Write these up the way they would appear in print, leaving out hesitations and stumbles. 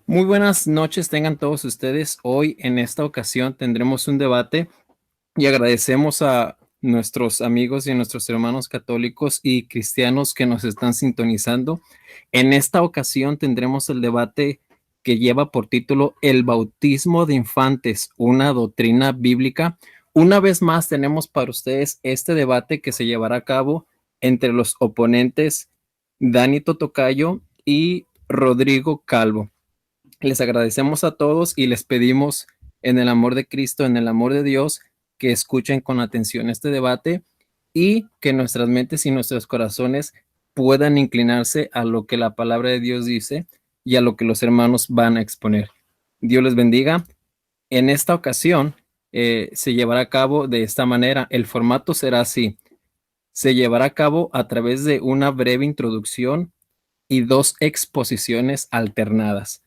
Muy buenas noches tengan todos ustedes. Hoy en esta ocasión tendremos un debate y agradecemos a nuestros amigos y a nuestros hermanos católicos y cristianos que nos están sintonizando. En esta ocasión tendremos el debate que lleva por título El bautismo de infantes, una doctrina bíblica. Una vez más tenemos para ustedes este debate que se llevará a cabo entre los oponentes Dani Totocayo y Rodrigo Calvo. Les agradecemos a todos y les pedimos en el amor de Cristo, en el amor de Dios, que escuchen con atención este debate y que nuestras mentes y nuestros corazones puedan inclinarse a lo que la palabra de Dios dice y a lo que los hermanos van a exponer. Dios les bendiga. En esta ocasión se llevará a cabo de esta manera. El formato será así. Se llevará a cabo a través de una breve introducción y dos exposiciones alternadas.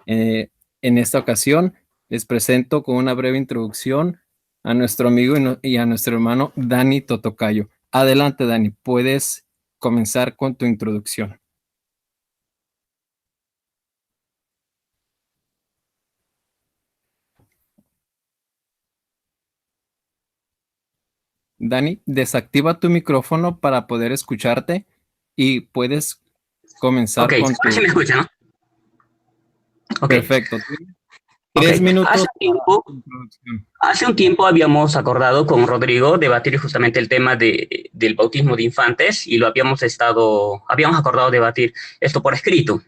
Eh, en esta ocasión les presento con una breve introducción a nuestro amigo y a nuestro hermano Dani Totocayo. Adelante, Dani, puedes comenzar con tu introducción. Dani, desactiva tu micrófono para poder escucharte y puedes Ok, comenzar con ahora sí tu... me escucha, ¿no? Ok, Perfecto. ok. 3 minutos Hace un para tiempo, tu introducción. hace un tiempo habíamos acordado con Rodrigo debatir justamente el tema del bautismo de infantes y habíamos acordado debatir esto por escrito.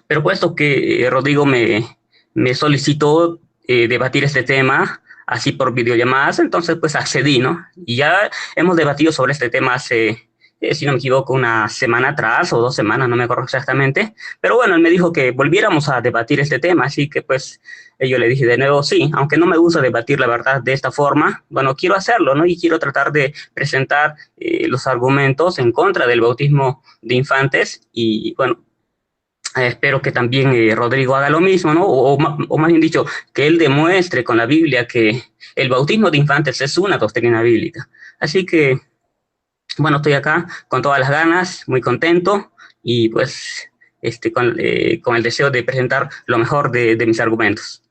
Pero puesto que Rodrigo me solicitó debatir este tema así por videollamadas, entonces pues accedí, ¿no? Y ya hemos debatido sobre este tema hace, si no me equivoco, una semana atrás o 2 semanas, no me acuerdo exactamente. Pero bueno, él me dijo que volviéramos a debatir este tema, así que pues yo le dije de nuevo, sí, aunque no me gusta debatir la verdad de esta forma, bueno, quiero hacerlo, ¿no? Y quiero tratar de presentar los argumentos en contra del bautismo de infantes y bueno, espero que también Rodrigo haga lo mismo, ¿no? O más bien dicho, que él demuestre con la Biblia que el bautismo de infantes es una doctrina bíblica. Así que, bueno, estoy acá con todas las ganas, muy contento y pues con el deseo de presentar lo mejor de mis argumentos.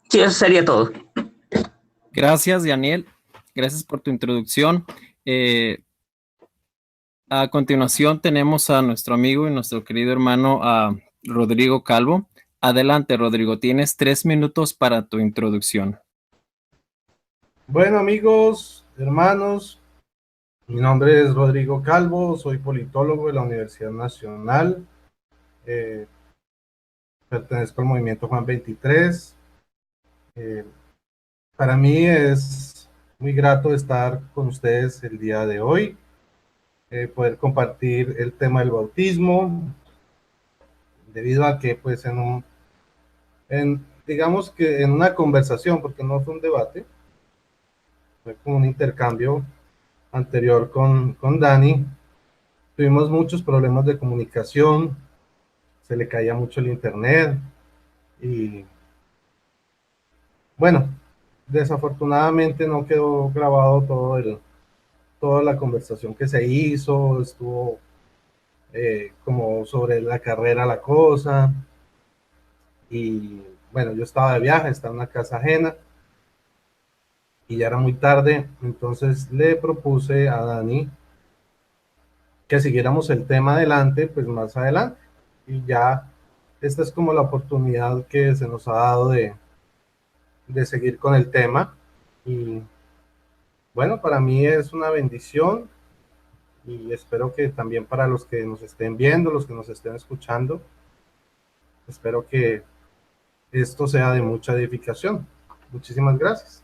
Sí, eso sería todo. Gracias, Daniel. Gracias por tu introducción. Eh, A continuación tenemos a nuestro amigo y nuestro querido hermano a Rodrigo Calvo. Adelante, Rodrigo, tienes 3 minutos para tu introducción. Bueno, amigos, hermanos, mi nombre es Rodrigo Calvo, soy politólogo de la Universidad Nacional, eh, pertenezco al movimiento Juan 23. Eh, para mí es muy grato estar con ustedes el día de hoy, poder compartir el tema del bautismo, debido a que pues digamos que en una conversación, porque no fue un debate, fue como un intercambio anterior con Dani. Tuvimos muchos problemas de comunicación, se le caía mucho el internet y bueno, desafortunadamente no quedó grabado toda la conversación que se hizo, estuvo como sobre la carrera la cosa y bueno, yo estaba de viaje, estaba en una casa ajena y ya era muy tarde, entonces le propuse a Dani que siguiéramos el tema adelante, pues más adelante y ya esta es como la oportunidad que se nos ha dado de seguir con el tema. Y bueno, para mí es una bendición y espero que también para los que nos estén viendo, los que nos estén escuchando, espero que esto sea de mucha edificación. Muchísimas gracias.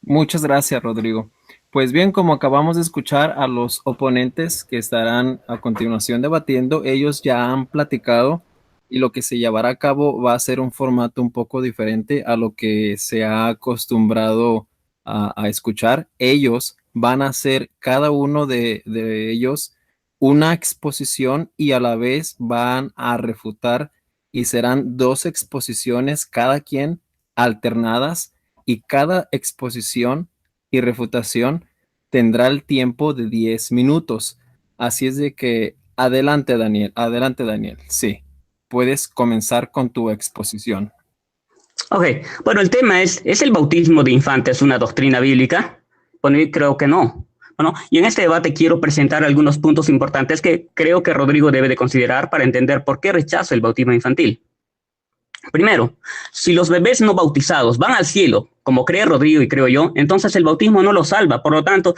Muchas gracias, Rodrigo. Pues bien, como acabamos de escuchar a los oponentes que estarán a continuación debatiendo, ellos ya han platicado y lo que se llevará a cabo va a ser un formato un poco diferente a lo que se ha acostumbrado a escuchar. Ellos van a hacer cada uno de ellos una exposición y a la vez van a refutar y serán dos exposiciones cada quien alternadas y cada exposición y refutación tendrá el tiempo de 10 minutos. Así es de que adelante, Daniel. Adelante, Daniel. Sí, puedes comenzar con tu exposición. Ok, bueno, el tema ¿es el bautismo de infantes una doctrina bíblica? Bueno, yo creo que no. Bueno, y en este debate quiero presentar algunos puntos importantes que creo que Rodrigo debe de considerar para entender por qué rechazo el bautismo infantil. Primero, si los bebés no bautizados van al cielo, como cree Rodrigo y creo yo, entonces el bautismo no los salva, por lo tanto,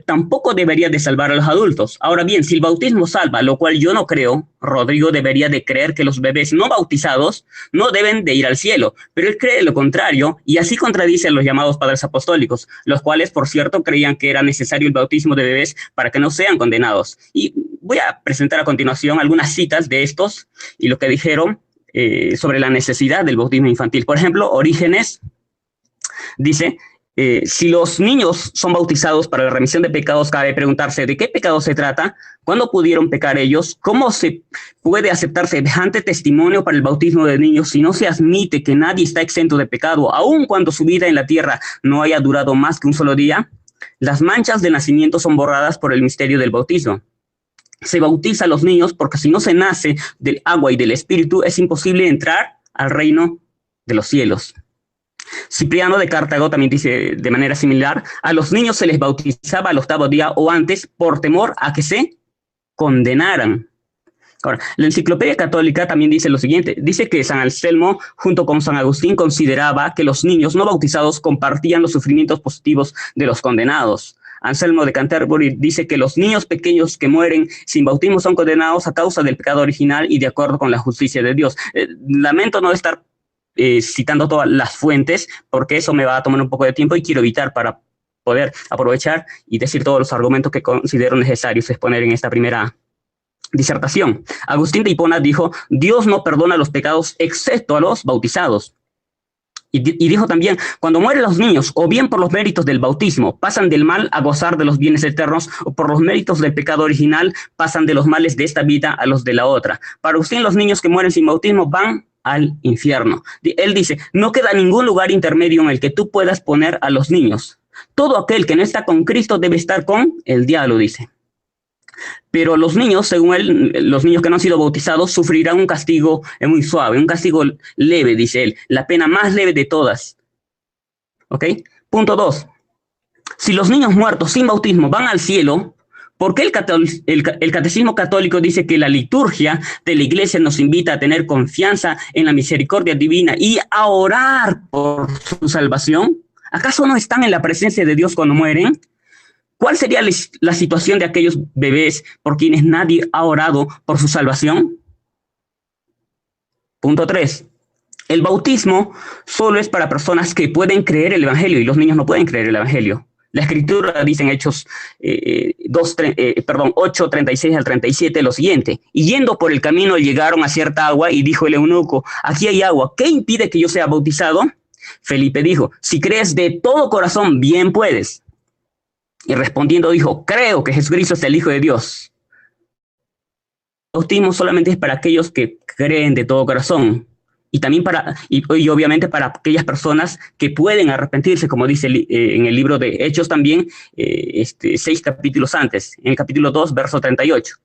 tampoco debería de salvar a los adultos. Ahora bien, si el bautismo salva, lo cual yo no creo, Rodrigo debería de creer que los bebés no bautizados no deben de ir al cielo, pero él cree lo contrario y así contradice a los llamados padres apostólicos, los cuales, por cierto, creían que era necesario el bautismo de bebés para que no sean condenados. Y voy a presentar a continuación algunas citas de estos y lo que dijeron sobre la necesidad del bautismo infantil. Por ejemplo, Orígenes dice, si los niños son bautizados para la remisión de pecados, cabe preguntarse de qué pecado se trata, cuándo pudieron pecar ellos, cómo se puede aceptar semejante testimonio para el bautismo de niños si no se admite que nadie está exento de pecado, aun cuando su vida en la tierra no haya durado más que un solo día. Las manchas de nacimiento son borradas por el misterio del bautismo. Se bautiza a los niños porque si no se nace del agua y del espíritu es imposible entrar al reino de los cielos. Cipriano de Cartago también dice de manera similar, a los niños se les bautizaba al 8º día o antes por temor a que se condenaran. Ahora, la Enciclopedia Católica también dice lo siguiente, dice que San Anselmo junto con San Agustín consideraba que los niños no bautizados compartían los sufrimientos positivos de los condenados. Anselmo de Canterbury dice que los niños pequeños que mueren sin bautismo son condenados a causa del pecado original y de acuerdo con la justicia de Dios. Lamento no estar citando todas las fuentes porque eso me va a tomar un poco de tiempo y quiero evitar para poder aprovechar y decir todos los argumentos que considero necesarios exponer en esta primera disertación. Agustín de Hipona dijo, Dios no perdona los pecados excepto a los bautizados. Y dijo también, cuando mueren los niños, o bien por los méritos del bautismo, pasan del mal a gozar de los bienes eternos, o por los méritos del pecado original, pasan de los males de esta vida a los de la otra. Para Agustín, los niños que mueren sin bautismo van al infierno. Él dice, no queda ningún lugar intermedio en el que tú puedas poner a los niños. Todo aquel que no está con Cristo debe estar con el diablo, dice. Pero los niños, según él, los niños que no han sido bautizados sufrirán un castigo muy suave, un castigo leve, dice él, la pena más leve de todas. ¿Ok? Punto 2. Si los niños muertos sin bautismo van al cielo, ¿por qué el catecismo católico dice que la liturgia de la iglesia nos invita a tener confianza en la misericordia divina y a orar por su salvación? ¿Acaso no están en la presencia de Dios cuando mueren? ¿Cuál sería la situación de aquellos bebés por quienes nadie ha orado por su salvación? Punto 3. El bautismo solo es para personas que pueden creer el Evangelio y los niños no pueden creer el Evangelio. La Escritura dice en Hechos 8, 36 al 37 lo siguiente. Y yendo por el camino llegaron a cierta agua y dijo el eunuco, aquí hay agua, ¿qué impide que yo sea bautizado? Felipe dijo, si crees de todo corazón, bien puedes. Y respondiendo dijo, creo que Jesucristo es el Hijo de Dios. El bautismo solamente es para aquellos que creen de todo corazón. Y también y obviamente para aquellas personas que pueden arrepentirse, como dice en el libro de Hechos también, 6 capítulos antes, en el capítulo 2, verso 38.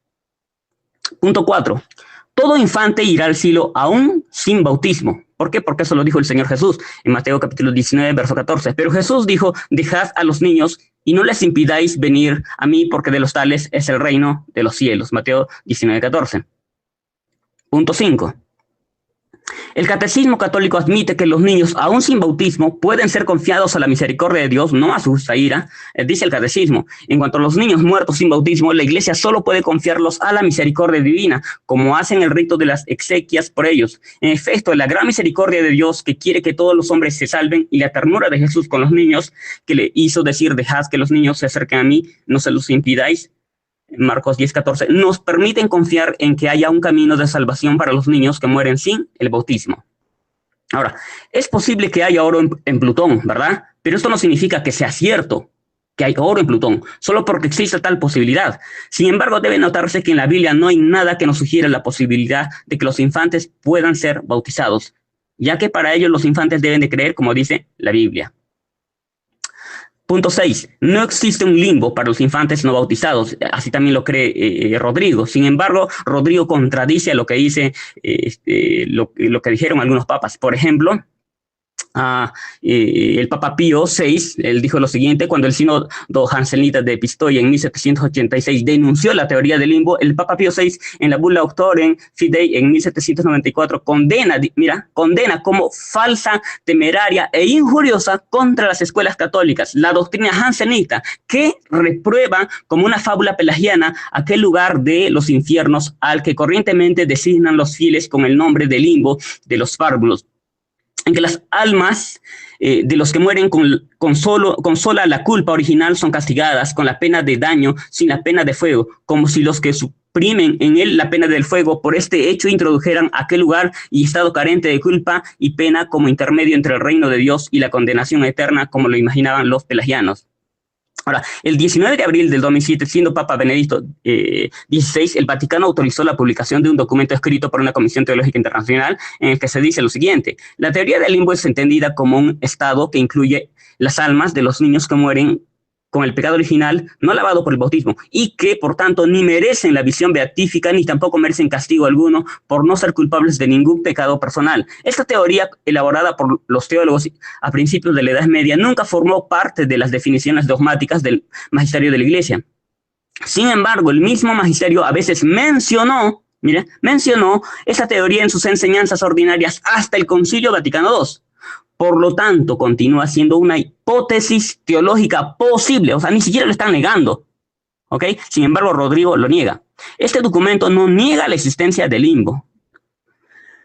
Punto 4. Todo infante irá al cielo aún sin bautismo. ¿Por qué? Porque eso lo dijo el Señor Jesús en Mateo capítulo 19, verso 14. Pero Jesús dijo, dejad a los niños y no les impidáis venir a mí, porque de los tales es el reino de los cielos. Mateo 19, 14. Punto 5. El catecismo católico admite que los niños, aún sin bautismo, pueden ser confiados a la misericordia de Dios, no a su justa ira. Dice el catecismo, en cuanto a los niños muertos sin bautismo, la iglesia solo puede confiarlos a la misericordia divina, como hacen el rito de las exequias por ellos. En efecto, la gran misericordia de Dios que quiere que todos los hombres se salven y la ternura de Jesús con los niños, que le hizo decir, dejad que los niños se acerquen a mí, no se los impidáis, Marcos 10, 14, nos permiten confiar en que haya un camino de salvación para los niños que mueren sin el bautismo. Ahora, es posible que haya oro en Plutón, ¿verdad? Pero esto no significa que sea cierto que hay oro en Plutón, solo porque existe tal posibilidad. Sin embargo, debe notarse que en la Biblia no hay nada que nos sugiera la posibilidad de que los infantes puedan ser bautizados, ya que para ellos los infantes deben de creer como dice la Biblia. Punto 6. No existe un limbo para los infantes no bautizados. Así también lo cree Rodrigo. Sin embargo, Rodrigo contradice a lo que dice lo que dijeron algunos papas. Por ejemplo, el Papa Pío VI, él dijo lo siguiente: cuando el sínodo jansenita de Pistoia en 1786 denunció la teoría del limbo, el Papa Pío VI en la bula Auctorem Fidei en 1794 condena como falsa, temeraria e injuriosa contra las escuelas católicas la doctrina jansenita, que reprueba como una fábula pelagiana aquel lugar de los infiernos al que corrientemente designan los fieles con el nombre de limbo de los párvulos, en que las almas de los que mueren con sola la culpa original son castigadas con la pena de daño sin la pena de fuego, como si los que suprimen en él la pena del fuego por este hecho introdujeran aquel lugar y estado carente de culpa y pena como intermedio entre el reino de Dios y la condenación eterna, como lo imaginaban los pelagianos. Ahora, el 19 de abril del 2007, siendo Papa Benedicto XVI, el Vaticano autorizó la publicación de un documento escrito por una Comisión Teológica Internacional en el que se dice lo siguiente: la teoría del limbo es entendida como un estado que incluye las almas de los niños que mueren con el pecado original no lavado por el bautismo y que, por tanto, ni merecen la visión beatífica ni tampoco merecen castigo alguno por no ser culpables de ningún pecado personal. Esta teoría, elaborada por los teólogos a principios de la Edad Media, nunca formó parte de las definiciones dogmáticas del magisterio de la Iglesia. Sin embargo, el mismo magisterio a veces mencionó esa teoría en sus enseñanzas ordinarias hasta el Concilio Vaticano II. Por lo tanto, continúa siendo una hipótesis teológica posible, o sea, ni siquiera lo están negando, ¿ok? Sin embargo, Rodrigo lo niega. Este documento no niega la existencia del limbo.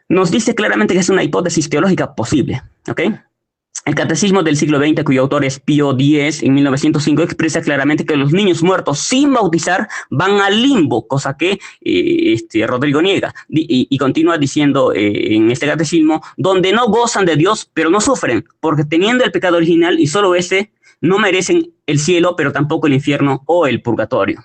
Nos dice claramente que es una hipótesis teológica posible, ¿ok? El Catecismo del siglo XX, cuyo autor es Pío X, en 1905, expresa claramente que los niños muertos sin bautizar van al limbo, cosa que Rodrigo niega. Y continúa diciendo en este catecismo, donde no gozan de Dios, pero no sufren, porque teniendo el pecado original y solo ese, no merecen el cielo, pero tampoco el infierno o el purgatorio.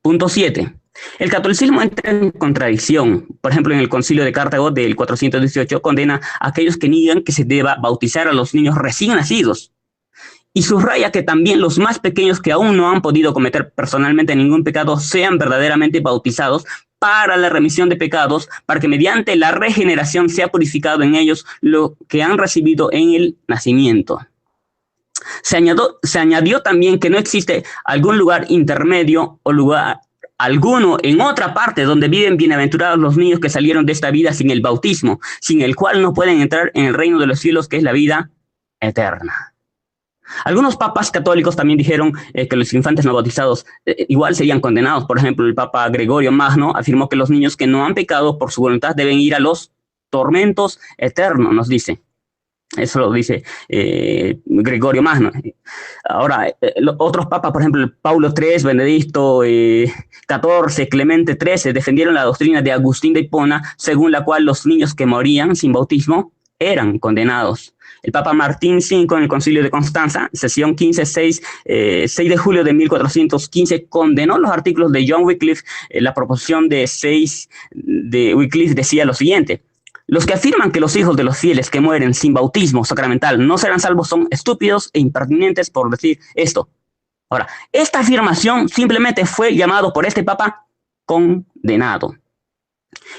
Punto 7. El catolicismo entra en contradicción. Por ejemplo, en el Concilio de Cartago del 418 condena a aquellos que niegan que se deba bautizar a los niños recién nacidos. Y subraya que también los más pequeños que aún no han podido cometer personalmente ningún pecado sean verdaderamente bautizados para la remisión de pecados, para que mediante la regeneración sea purificado en ellos lo que han recibido en el nacimiento. Se añadió también que no existe algún lugar intermedio o lugar alguno en otra parte donde viven bienaventurados los niños que salieron de esta vida sin el bautismo, sin el cual no pueden entrar en el reino de los cielos, que es la vida eterna. Algunos papas católicos también dijeron que los infantes no bautizados igual serían condenados. Por ejemplo, el Papa Gregorio Magno afirmó que los niños que no han pecado por su voluntad deben ir a los tormentos eternos, nos dice. Eso lo dice Gregorio Magno. Ahora, otros papas, por ejemplo, Paulo III, Benedicto XIV, Clemente XIII, defendieron la doctrina de Agustín de Hipona, según la cual los niños que morían sin bautismo eran condenados. El Papa Martín V, en el Concilio de Constanza, sesión 6 de julio de 1415, condenó los artículos de John Wycliffe. La proposición de 6 de Wycliffe decía lo siguiente: los que afirman que los hijos de los fieles que mueren sin bautismo sacramental no serán salvos son estúpidos e impertinentes por decir esto. Ahora, esta afirmación simplemente fue llamado por este papa condenado.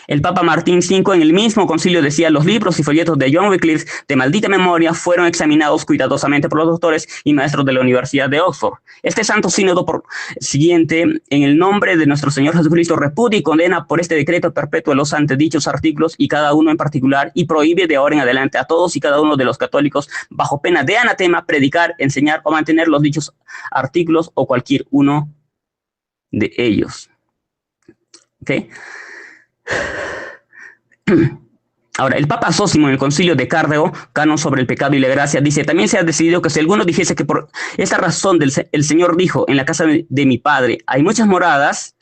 El Papa Martín V en el mismo concilio decía: los libros y folletos de John Wycliffe de maldita memoria fueron examinados cuidadosamente por los doctores y maestros de la Universidad de Oxford. Este santo sínodo por siguiente, en el nombre de nuestro Señor Jesucristo, repudia y condena por este decreto perpetuo los antedichos artículos y cada uno en particular, y prohíbe de ahora en adelante a todos y cada uno de los católicos, bajo pena de anatema, predicar, enseñar o mantener los dichos artículos o cualquier uno de ellos. ¿Ok? Ahora, el Papa Zósimo en el Concilio de Cartago, Canon sobre el pecado y la gracia, dice: también se ha decidido que si alguno dijese que por esta razón el Señor dijo, en la casa de mi Padre hay muchas moradas,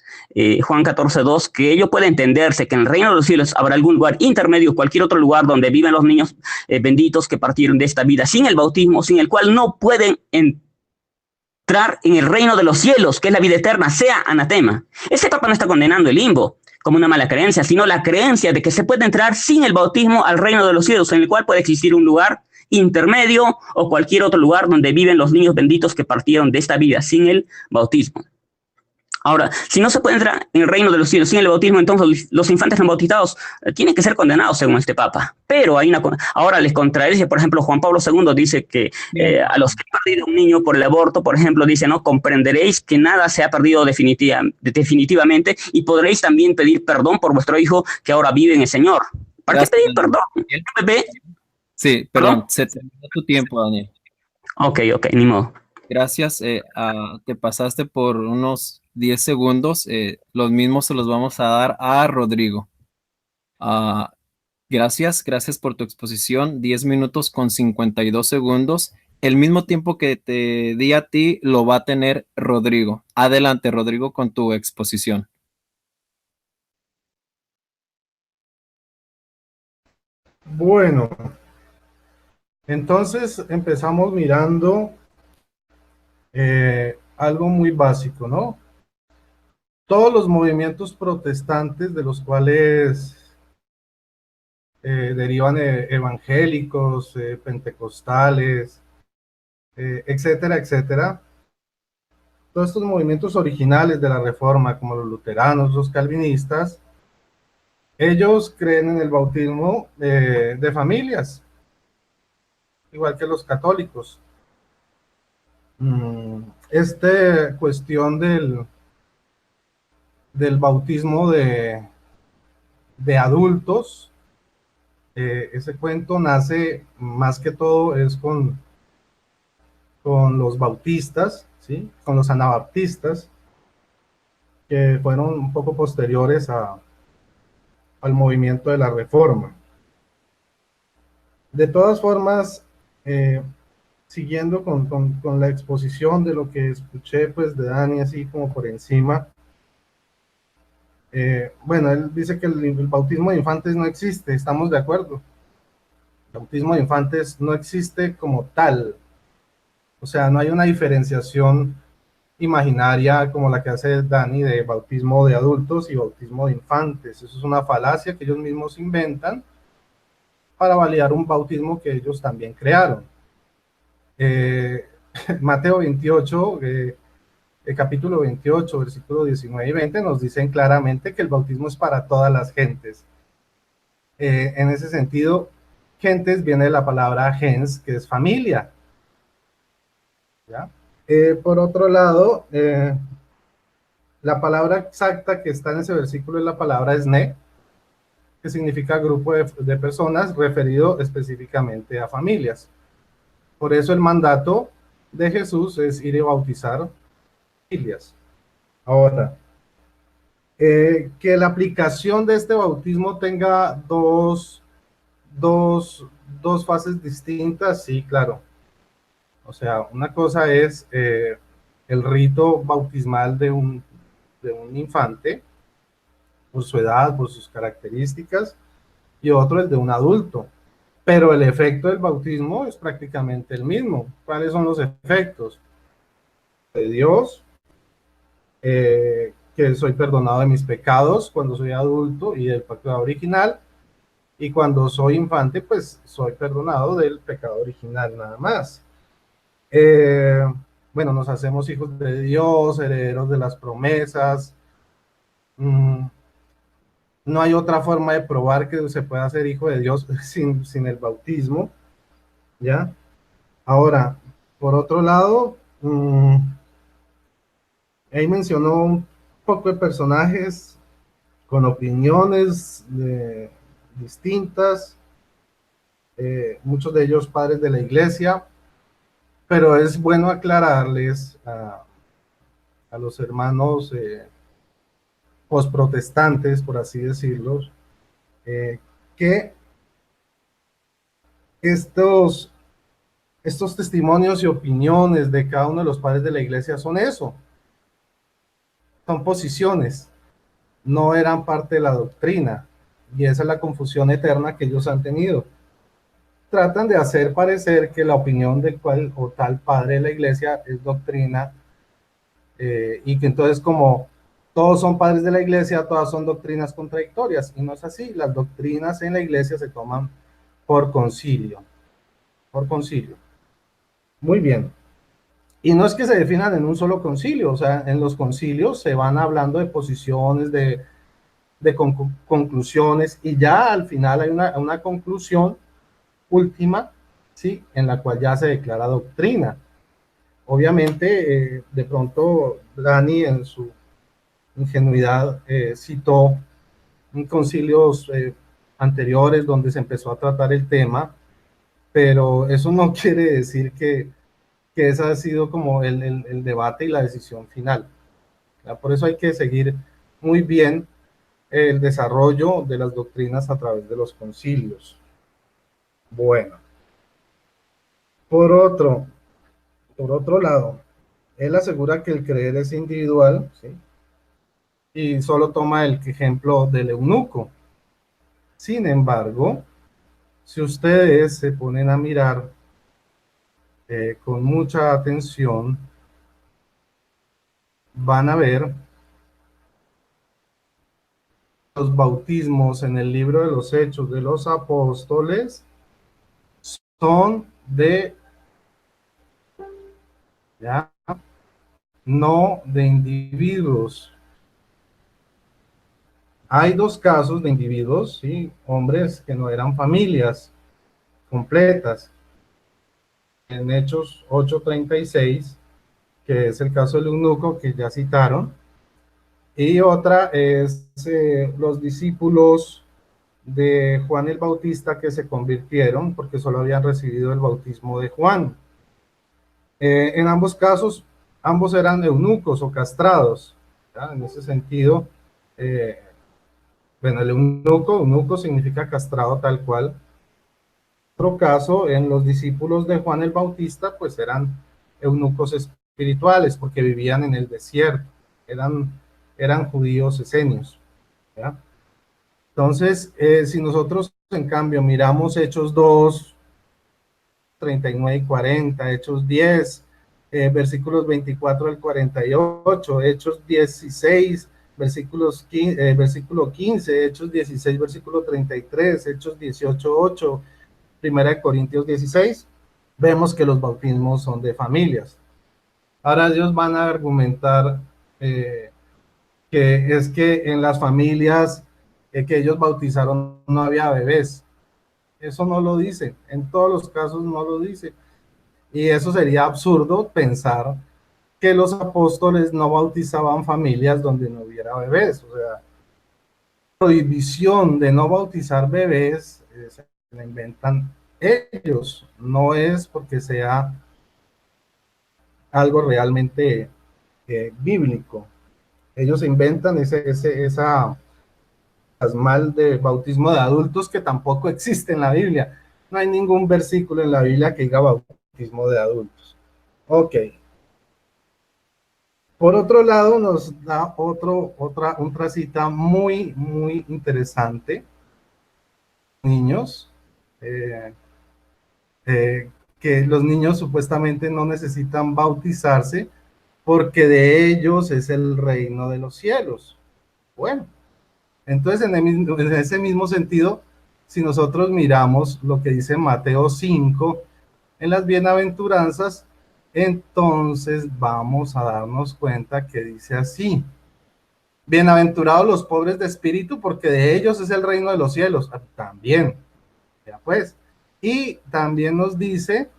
Juan 14:2, que ello puede entenderse que en el reino de los cielos habrá algún lugar intermedio, cualquier otro lugar donde viven los niños benditos que partieron de esta vida sin el bautismo, sin el cual no pueden entrar en el reino de los cielos, que es la vida eterna, sea anatema. Ese Papa no está condenando el limbo como una mala creencia, sino la creencia de que se puede entrar sin el bautismo al reino de los cielos, en el cual puede existir un lugar intermedio o cualquier otro lugar donde viven los niños benditos que partieron de esta vida sin el bautismo. Ahora, si no se puede entrar en el reino de los cielos sin el bautismo, entonces los infantes no bautizados tienen que ser condenados según este Papa. Pero ahora les contradice, por ejemplo, Juan Pablo II dice que a los que han perdido un niño por el aborto, por ejemplo, dice, no, comprenderéis que nada se ha perdido definitivamente y podréis también pedir perdón por vuestro hijo que ahora vive en el Señor. ¿Para qué pedir perdón? ¿Bebé? Sí, perdón, se terminó tu tiempo, Daniel. Ok, ni modo. Gracias, te pasaste por unos 10 segundos, los mismos se los vamos a dar a Rodrigo. Gracias por tu exposición, 10 minutos con 52 segundos. El mismo tiempo que te di a ti lo va a tener Rodrigo. Adelante, Rodrigo, con tu exposición. Bueno, entonces empezamos mirando algo muy básico, ¿no? Todos los movimientos protestantes de los cuales derivan evangélicos, pentecostales, etcétera, etcétera. Todos estos movimientos originales de la Reforma, como los luteranos, los calvinistas, ellos creen en el bautismo de familias, igual que los católicos. Esta cuestión del bautismo de adultos, ese cuento nace más que todo es con los bautistas, ¿sí? Con los anabaptistas, que fueron un poco posteriores al movimiento de la Reforma. De todas formas, siguiendo con la exposición de lo que escuché pues de Dani, así como por encima, bueno, él dice que el bautismo de infantes no existe, estamos de acuerdo. El bautismo de infantes no existe como tal, o sea, no hay una diferenciación imaginaria como la que hace Dani de bautismo de adultos y bautismo de infantes. Eso es una falacia que ellos mismos inventan para validar un bautismo que ellos también crearon. Mateo 28, capítulo 28, versículos 19 y 20 nos dicen claramente que el bautismo es para todas las gentes. En ese sentido, gentes viene de la palabra gens, que es familia. ¿Ya? Por otro lado, la palabra exacta que está en ese versículo es la palabra esne, que significa grupo de personas referido específicamente a familias. Por eso el mandato de Jesús es ir y bautizar familias. Ahora, que la aplicación de este bautismo tenga dos fases distintas, sí, claro. O sea, una cosa es el rito bautismal de un infante, por su edad, por sus características, y otro el de un adulto. Pero el efecto del bautismo es prácticamente el mismo. ¿Cuáles son los efectos? De Dios, que soy perdonado de mis pecados cuando soy adulto y del pecado original, y cuando soy infante, pues soy perdonado del pecado original nada más. Bueno, nos hacemos hijos de Dios, herederos de las promesas. No hay otra forma de probar que se pueda ser hijo de Dios sin el bautismo, ¿ya? Ahora, por otro lado, ahí mencionó un poco de personajes con opiniones distintas, muchos de ellos padres de la iglesia, pero es bueno aclararles a los hermanos posprotestantes, por así decirlo, que estos testimonios y opiniones de cada uno de los padres de la iglesia son eso, son posiciones, no eran parte de la doctrina, y esa es la confusión eterna que ellos han tenido. Tratan de hacer parecer que la opinión de cual o tal padre de la iglesia es doctrina, y que entonces como todos son padres de la iglesia, todas son doctrinas contradictorias, y no es así. Las doctrinas en la iglesia se toman por concilio. por concilio. Muy bien. Y no es que se definan en un solo concilio, o sea, en los concilios se van hablando de posiciones, de conclusiones, y ya al final hay una conclusión última, ¿sí? En la cual ya se declara doctrina. Obviamente, de pronto, Dani en su ingenuidad citó concilios anteriores donde se empezó a tratar el tema, pero eso no quiere decir que ese ha sido como el debate y la decisión final. ¿Ya? Por eso hay que seguir muy bien el desarrollo de las doctrinas a través de los concilios. Bueno, por otro lado, él asegura que el creer es individual, ¿sí? Y solo toma el ejemplo del eunuco. Sin embargo, si ustedes se ponen a mirar con mucha atención, van a ver los bautismos en el libro de los Hechos de los Apóstoles son ¿ya? No de individuos. Hay dos casos de individuos, ¿sí? Hombres que no eran familias completas. En Hechos 8:36, que es el caso del eunuco que ya citaron, y otra es los discípulos de Juan el Bautista que se convirtieron porque solo habían recibido el bautismo de Juan. En ambos casos, ambos eran eunucos o castrados, ¿ya? En ese sentido, bueno, el eunuco significa castrado tal cual. En otro caso, en los discípulos de Juan el Bautista, pues eran eunucos espirituales porque vivían en el desierto, eran judíos esenios, ¿ya? Entonces, si nosotros en cambio miramos Hechos 2, 39 y 40, Hechos 10, versículos 24 al 48, Hechos 16, versículo 15, Hechos 16, versículo 33, Hechos 18, 8, Primera de Corintios 16, vemos que los bautismos son de familias. Ahora ellos van a argumentar que es que en las familias que ellos bautizaron no había bebés. Eso no lo dice, en todos los casos no lo dice. Y eso sería absurdo pensar que los apóstoles no bautizaban familias donde no hubiera bebés. O sea, la prohibición de no bautizar bebés se la inventan ellos, no es porque sea algo realmente bíblico. Ellos inventan esa mal de bautismo de adultos que tampoco existe en la Biblia. No hay ningún versículo en la Biblia que diga bautismo de adultos. Ok. Por otro lado, nos da otra cita muy, muy interesante. Niños, que los niños supuestamente no necesitan bautizarse porque de ellos es el reino de los cielos. Bueno, entonces en ese mismo sentido, si nosotros miramos lo que dice Mateo 5 en las bienaventuranzas, entonces vamos a darnos cuenta que dice así: bienaventurados los pobres de espíritu, porque de ellos es el reino de los cielos. También, ya pues. Y también nos dice,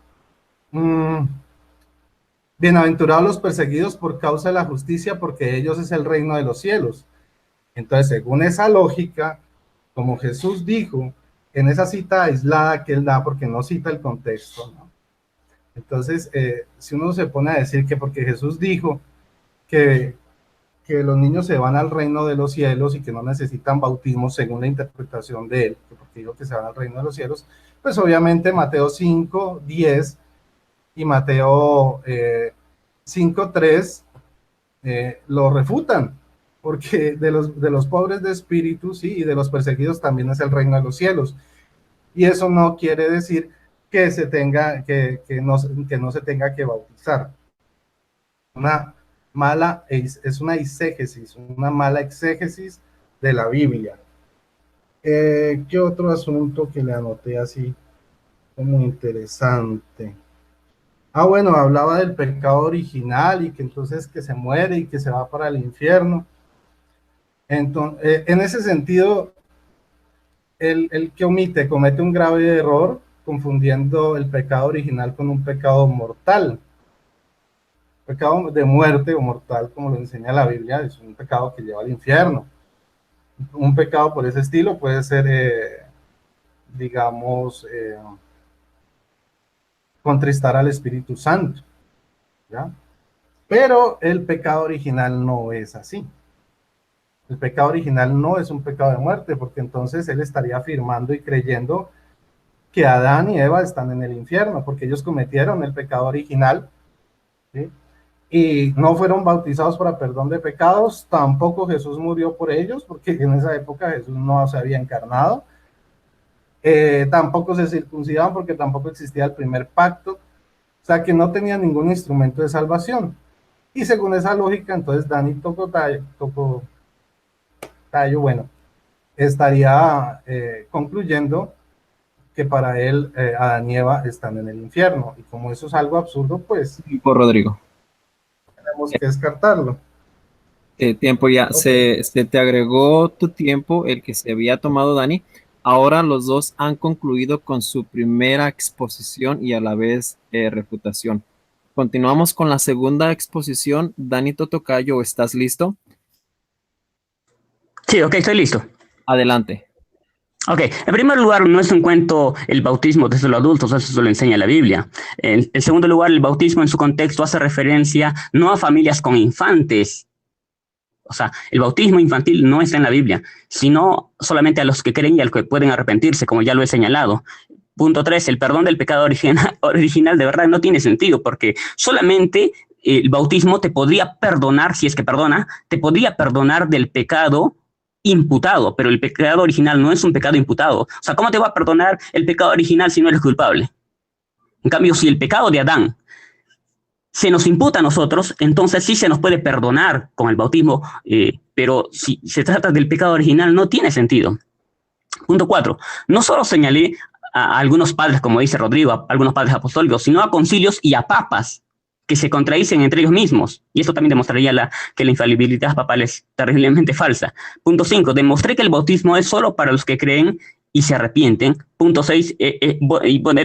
bienaventurados los perseguidos por causa de la justicia, porque de ellos es el reino de los cielos. Entonces, según esa lógica, como Jesús dijo en esa cita aislada que él da, porque no cita el contexto, ¿no? Entonces, si uno se pone a decir que porque Jesús dijo que los niños se van al reino de los cielos y que no necesitan bautismo según la interpretación de él, porque dijo que se van al reino de los cielos, pues obviamente Mateo 5, 10 y Mateo 5, 3 lo refutan, porque de los pobres de espíritu, sí, y de los perseguidos también es el reino de los cielos. Y eso no quiere decir que no se tenga que bautizar. Es una eisegesis, una mala exégesis de la Biblia. ¿Qué otro asunto que le anoté así Muy interesante. Ah, bueno, hablaba del pecado original y que entonces que se muere y que se va para el infierno. Entonces, en ese sentido, el que omite comete un grave error confundiendo el pecado original con un pecado mortal. Pecado de muerte o mortal, como lo enseña la Biblia, es un pecado que lleva al infierno. Un pecado por ese estilo puede ser, digamos, contristar al Espíritu Santo, ¿ya? Pero el pecado original no es así. El pecado original no es un pecado de muerte, porque entonces él estaría afirmando y creyendo que Adán y Eva están en el infierno, porque ellos cometieron el pecado original, ¿sí? Y no fueron bautizados para perdón de pecados, tampoco Jesús murió por ellos, porque en esa época Jesús no se había encarnado, tampoco se circuncidaban porque tampoco existía el primer pacto, o sea que no tenían ningún instrumento de salvación. Y según esa lógica, entonces Dani Tallo, bueno, estaría concluyendo que para él Adán y Eva están en el infierno. Y como eso es algo absurdo, pues Por Rodrigo. tenemos que descartarlo. Tiempo ya, Okay. se te agregó tu tiempo, el que se había tomado Dani. Ahora los dos han concluido con su primera exposición y a la vez refutación. Continuamos con la segunda exposición. Dani Totocayo, ¿estás listo? Sí, ok, estoy listo. Adelante. Ok, en primer lugar, no es un cuento el bautismo desde los adultos, eso lo enseña la Biblia. En segundo lugar, el bautismo en su contexto hace referencia no a familias con infantes. O sea, el bautismo infantil no está en la Biblia, sino solamente a los que creen y a los que pueden arrepentirse, como ya lo he señalado. Punto 3, el perdón del pecado original de verdad no tiene sentido, porque solamente el bautismo te podría perdonar, si es que perdona, te podría perdonar del pecado imputado, pero el pecado original no es un pecado imputado. O sea, ¿cómo te va a perdonar el pecado original si no eres culpable? En cambio, si el pecado de Adán se nos imputa a nosotros, entonces sí se nos puede perdonar con el bautismo, pero si se trata del pecado original no tiene sentido. Punto 4. No solo señalé a algunos padres, como dice Rodrigo, a algunos padres apostólicos, sino a concilios y a papas que se contradicen entre ellos mismos. Y esto también demostraría que la infalibilidad papal es terriblemente falsa. Punto 5. Demostré que el bautismo es solo para los que creen y se arrepienten. Punto 6,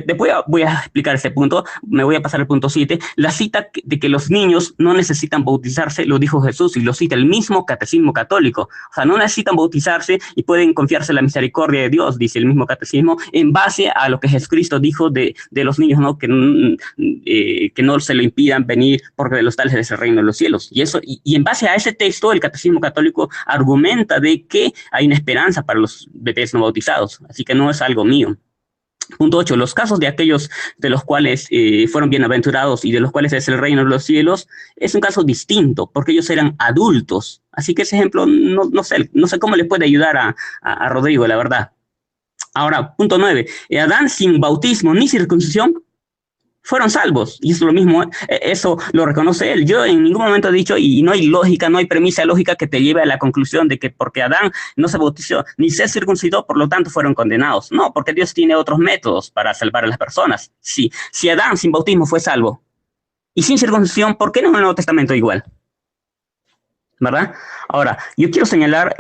después voy a explicar ese punto, me voy a pasar al punto 7. La cita de que los niños no necesitan bautizarse lo dijo Jesús y lo cita el mismo catecismo católico. O sea, no necesitan bautizarse y pueden confiarse en la misericordia de Dios, dice el mismo catecismo, en base a lo que Jesucristo dijo de los niños, ¿no? Que no se lo impidan venir porque de los tales es el reino de los cielos. Y en base a ese texto, el catecismo católico argumenta de que hay una esperanza para los bebés no bautizados. Así que no es algo mío. Punto 8. Los casos de aquellos de los cuales fueron bienaventurados y de los cuales es el reino de los cielos es un caso distinto, porque ellos eran adultos. Así que ese ejemplo no sé cómo le puede ayudar a Rodrigo, la verdad. Ahora, punto 9. Adán sin bautismo ni circuncisión fueron salvos. Y es lo mismo, eso lo reconoce él. Yo en ningún momento he dicho, y no hay lógica, no hay premisa lógica que te lleve a la conclusión de que porque Adán no se bautizó ni se circuncidó, por lo tanto fueron condenados. No, porque Dios tiene otros métodos para salvar a las personas. Sí, si Adán sin bautismo fue salvo y sin circuncisión, ¿por qué no en el Nuevo Testamento igual? ¿Verdad? Ahora, yo quiero señalar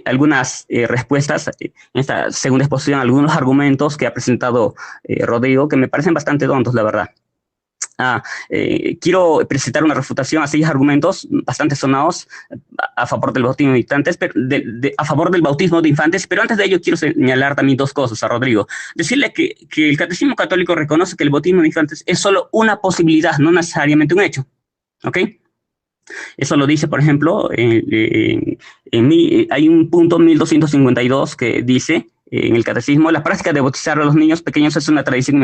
algunas respuestas en esta segunda exposición, algunos argumentos que ha presentado Rodrigo, que me parecen bastante tontos, la verdad. Quiero presentar una refutación a 6 argumentos bastante sonados a favor del bautismo de infantes, a favor del bautismo de infantes, pero antes de ello quiero señalar también 2 cosas a Rodrigo. Decirle que el Catecismo Católico reconoce que el bautismo de infantes es solo una posibilidad, no necesariamente un hecho. ¿Ok? Eso lo dice, por ejemplo, hay un punto 1252 que dice en el catecismo: la práctica de bautizar a los niños pequeños es una tradición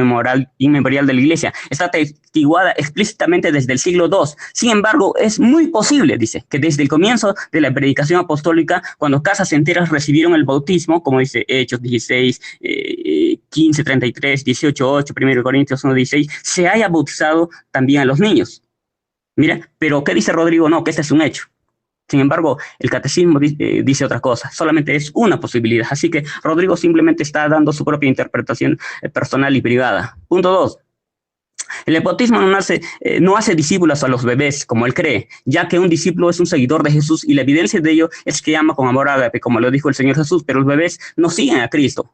inmemorial de la Iglesia. Está atestiguada explícitamente desde el siglo II. Sin embargo, es muy posible, dice, que desde el comienzo de la predicación apostólica, cuando casas enteras recibieron el bautismo, como dice Hechos 16, 15, 33, 18, 8, 1 Corintios 1, 16, se haya bautizado también a los niños. Mira, pero ¿qué dice Rodrigo? No, que este es un hecho. Sin embargo, el catecismo dice otra cosa, solamente es una posibilidad. Así que Rodrigo simplemente está dando su propia interpretación personal y privada. Punto 2. El bautismo no hace discípulos a los bebés, como él cree, ya que un discípulo es un seguidor de Jesús y la evidencia de ello es que ama con amor ágape, como lo dijo el Señor Jesús, pero los bebés no siguen a Cristo.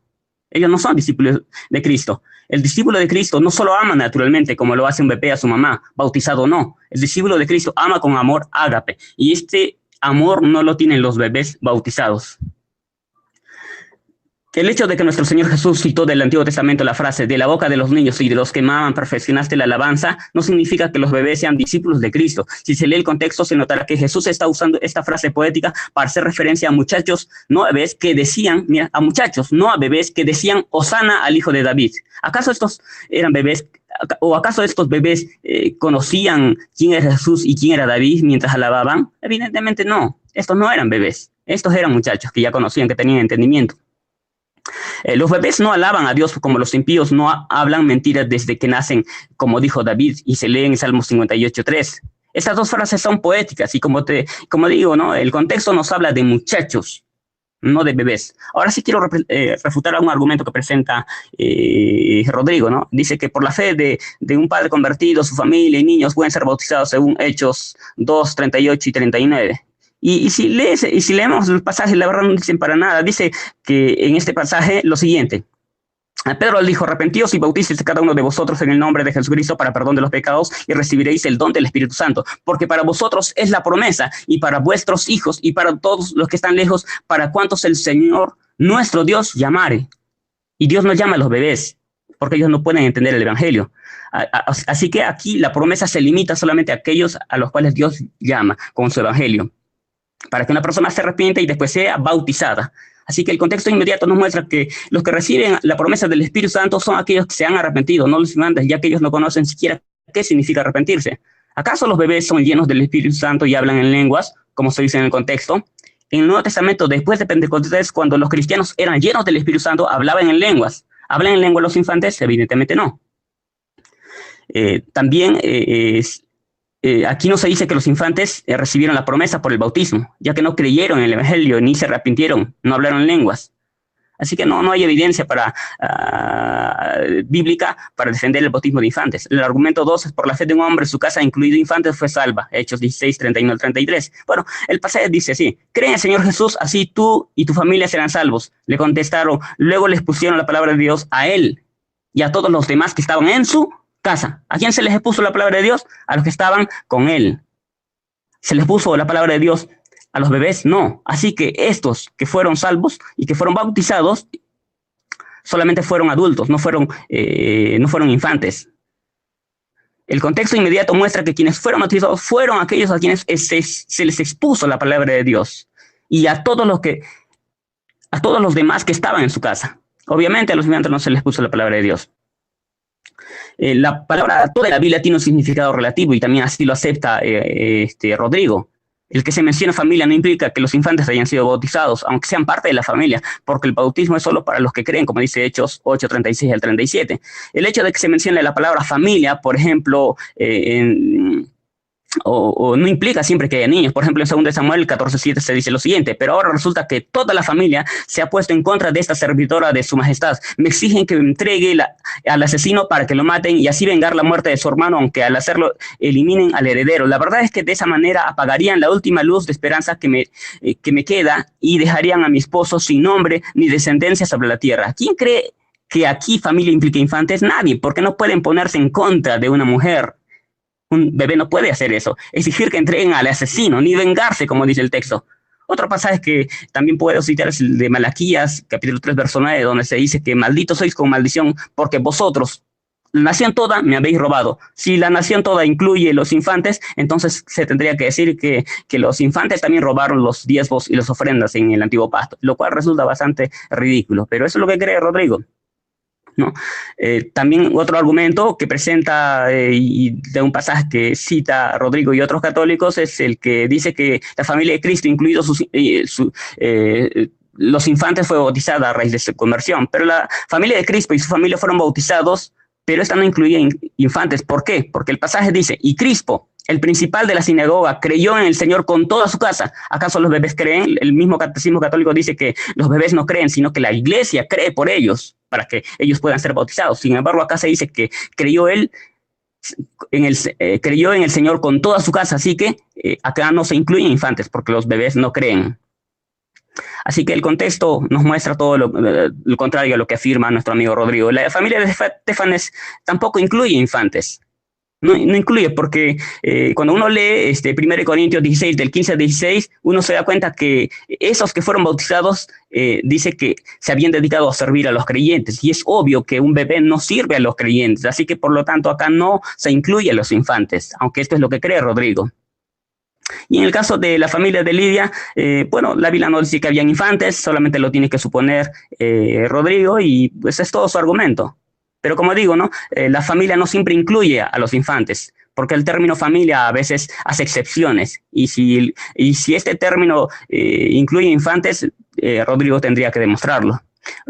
Ellos no son discípulos de Cristo. El discípulo de Cristo no solo ama naturalmente, como lo hace un bebé a su mamá, bautizado no. El discípulo de Cristo ama con amor ágape, y este amor no lo tienen los bebés bautizados. El hecho de que nuestro Señor Jesús citó del Antiguo Testamento la frase de la boca de los niños y de los que maman perfeccionaste la alabanza, no significa que los bebés sean discípulos de Cristo. Si se lee el contexto, se notará que Jesús está usando esta frase poética para hacer referencia a muchachos, no a bebés, que decían, mira, a muchachos, no a bebés que decían Hosana al hijo de David. ¿Acaso estos eran bebés? ¿O acaso estos bebés conocían quién era Jesús y quién era David mientras alababan? Evidentemente no. Estos no eran bebés. Estos eran muchachos que ya conocían, que tenían entendimiento. Los bebés no alaban a Dios como los impíos no hablan mentiras desde que nacen, como dijo David, y se lee en Salmo 58:3. Estas dos frases son poéticas y como digo, ¿no? El contexto nos habla de muchachos, no de bebés. Ahora sí quiero refutar un argumento que presenta Rodrigo, ¿no? Dice que por la fe de un padre convertido, su familia y niños pueden ser bautizados según Hechos 2, 38 y 39. Y si leemos el pasaje, la verdad no dicen para nada. Dice que en este pasaje lo siguiente. Pedro le dijo, arrepentíos y bautícese cada uno de vosotros en el nombre de Jesucristo para perdón de los pecados y recibiréis el don del Espíritu Santo, porque para vosotros es la promesa y para vuestros hijos y para todos los que están lejos, para cuantos el Señor nuestro Dios llamare. Y Dios no llama a los bebés, porque ellos no pueden entender el Evangelio. Así que aquí la promesa se limita solamente a aquellos a los cuales Dios llama con su Evangelio, para que una persona se arrepienta y después sea bautizada. Así que el contexto inmediato nos muestra que los que reciben la promesa del Espíritu Santo son aquellos que se han arrepentido, no los infantes, ya que ellos no conocen siquiera qué significa arrepentirse. ¿Acaso los bebés son llenos del Espíritu Santo y hablan en lenguas, como se dice en el contexto? En el Nuevo Testamento, después de Pentecostés, cuando los cristianos eran llenos del Espíritu Santo, hablaban en lenguas. ¿Hablan en lengua los infantes? Evidentemente no. Aquí no se dice que los infantes recibieron la promesa por el bautismo, ya que no creyeron en el Evangelio ni se arrepintieron, no hablaron lenguas. Así que no hay evidencia bíblica para defender el bautismo de infantes. El argumento 2 es por la fe de un hombre, su casa, incluido infantes, fue salva. Hechos 16, 31 al 33. Bueno, el pasaje dice así, cree en el Señor Jesús, así tú y tu familia serán salvos. Le contestaron, luego les pusieron la palabra de Dios a él y a todos los demás que estaban en su casa. ¿A quién se les expuso la palabra de Dios? A los que estaban con él. ¿Se les puso la palabra de Dios a los bebés? No. Así que estos que fueron salvos y que fueron bautizados solamente fueron adultos, no fueron infantes. El contexto inmediato muestra que quienes fueron bautizados fueron aquellos a quienes se les expuso la palabra de Dios y a todos los demás que estaban en su casa. Obviamente a los infantes no se les puso la palabra de Dios. La palabra toda la Biblia tiene un significado relativo y también así lo acepta Rodrigo. El que se menciona familia no implica que los infantes hayan sido bautizados, aunque sean parte de la familia, porque el bautismo es solo para los que creen, como dice Hechos 8, 36 al 37. El hecho de que se mencione la palabra familia, por ejemplo, o no implica siempre que haya niños. Por ejemplo, en 2 Samuel 14:7 se dice lo siguiente, pero ahora resulta que toda la familia se ha puesto en contra de esta servidora de su majestad. Me exigen que me entregue al asesino para que lo maten y así vengar la muerte de su hermano, aunque al hacerlo eliminen al heredero. La verdad es que de esa manera apagarían la última luz de esperanza que me queda y dejarían a mi esposo sin nombre ni descendencia sobre la tierra. ¿Quién cree que aquí familia implica infantes? Nadie, porque no pueden ponerse en contra de una mujer. Un bebé no puede hacer eso, exigir que entreguen al asesino, ni vengarse, como dice el texto. Otro pasaje que también puedo citar es el de Malaquías, capítulo 3, verso 9, donde se dice que malditos sois con maldición, porque vosotros, la nación toda, me habéis robado. Si la nación toda incluye los infantes, entonces se tendría que decir que los infantes también robaron los diezmos y las ofrendas en el antiguo pacto, lo cual resulta bastante ridículo, pero eso es lo que cree Rodrigo, ¿no? También otro argumento que presenta y de un pasaje que cita Rodrigo y otros católicos es el que dice que la familia de Cristo, incluidos los infantes, fue bautizada a raíz de su conversión, pero la familia de Cristo y su familia fueron bautizados, pero esta no incluía infantes. ¿Por qué? Porque el pasaje dice, y Crispo, el principal de la sinagoga, creyó en el Señor con toda su casa. ¿Acaso los bebés creen? El mismo catecismo católico dice que los bebés no creen, sino que la iglesia cree por ellos, para que ellos puedan ser bautizados. Sin embargo, acá se dice que creyó él creyó en el Señor con toda su casa, así que acá no se incluyen infantes, porque los bebés no creen. Así que el contexto nos muestra todo lo contrario a lo que afirma nuestro amigo Rodrigo. La familia de Estefanes tampoco incluye infantes. No incluye, porque cuando uno lee 1 Corintios 16, del 15 al 16, uno se da cuenta que esos que fueron bautizados dice que se habían dedicado a servir a los creyentes, y es obvio que un bebé no sirve a los creyentes, así que por lo tanto acá no se incluye a los infantes, aunque esto es lo que cree Rodrigo. Y en el caso de la familia de Lidia, bueno, la Biblia no dice que habían infantes, solamente lo tiene que suponer Rodrigo, y pues es todo su argumento. Pero como digo, ¿no? La familia no siempre incluye a los infantes, porque el término familia a veces hace excepciones. Y si este término incluye infantes, Rodrigo tendría que demostrarlo.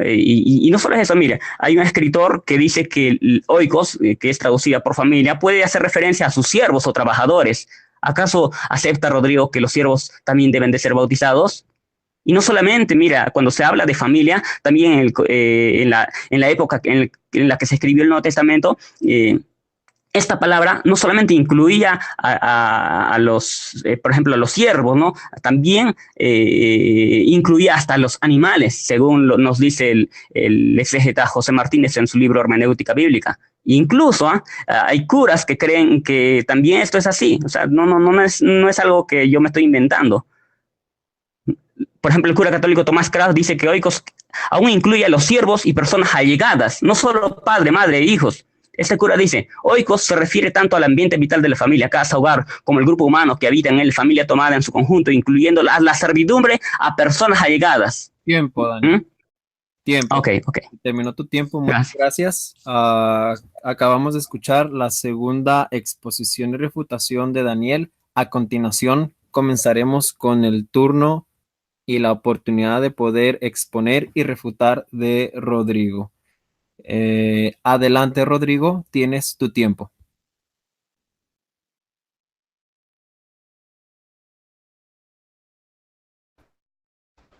Y no solo es eso, mira, hay un escritor que dice que el oikos, que es traducida por familia, puede hacer referencia a sus siervos o trabajadores. ¿Acaso acepta Rodrigo que los siervos también deben de ser bautizados? Y no solamente, mira, cuando se habla de familia, también en la época en la que se escribió el Nuevo Testamento, esta palabra no solamente incluía a los, por ejemplo, a los siervos, ¿no? También incluía hasta a los animales, según nos dice el exégeta José Martínez en su libro Hermenéutica Bíblica. Incluso hay curas que creen que también esto es así. O sea, no es algo que yo me estoy inventando. Por ejemplo, el cura católico Tomás Kraus dice que oikos aún incluye a los siervos y personas allegadas, no solo padre, madre e hijos. Este cura dice, oikos se refiere tanto al ambiente vital de la familia, casa, hogar, como el grupo humano que habita en él, familia tomada en su conjunto, incluyendo la servidumbre a personas allegadas. Tiempo, Dani. Tiempo. Ok. Terminó tu tiempo, muchas gracias. Acabamos de escuchar la segunda exposición y refutación de Daniel. A continuación, comenzaremos con el turno y la oportunidad de poder exponer y refutar de Rodrigo. Adelante, Rodrigo, tienes tu tiempo.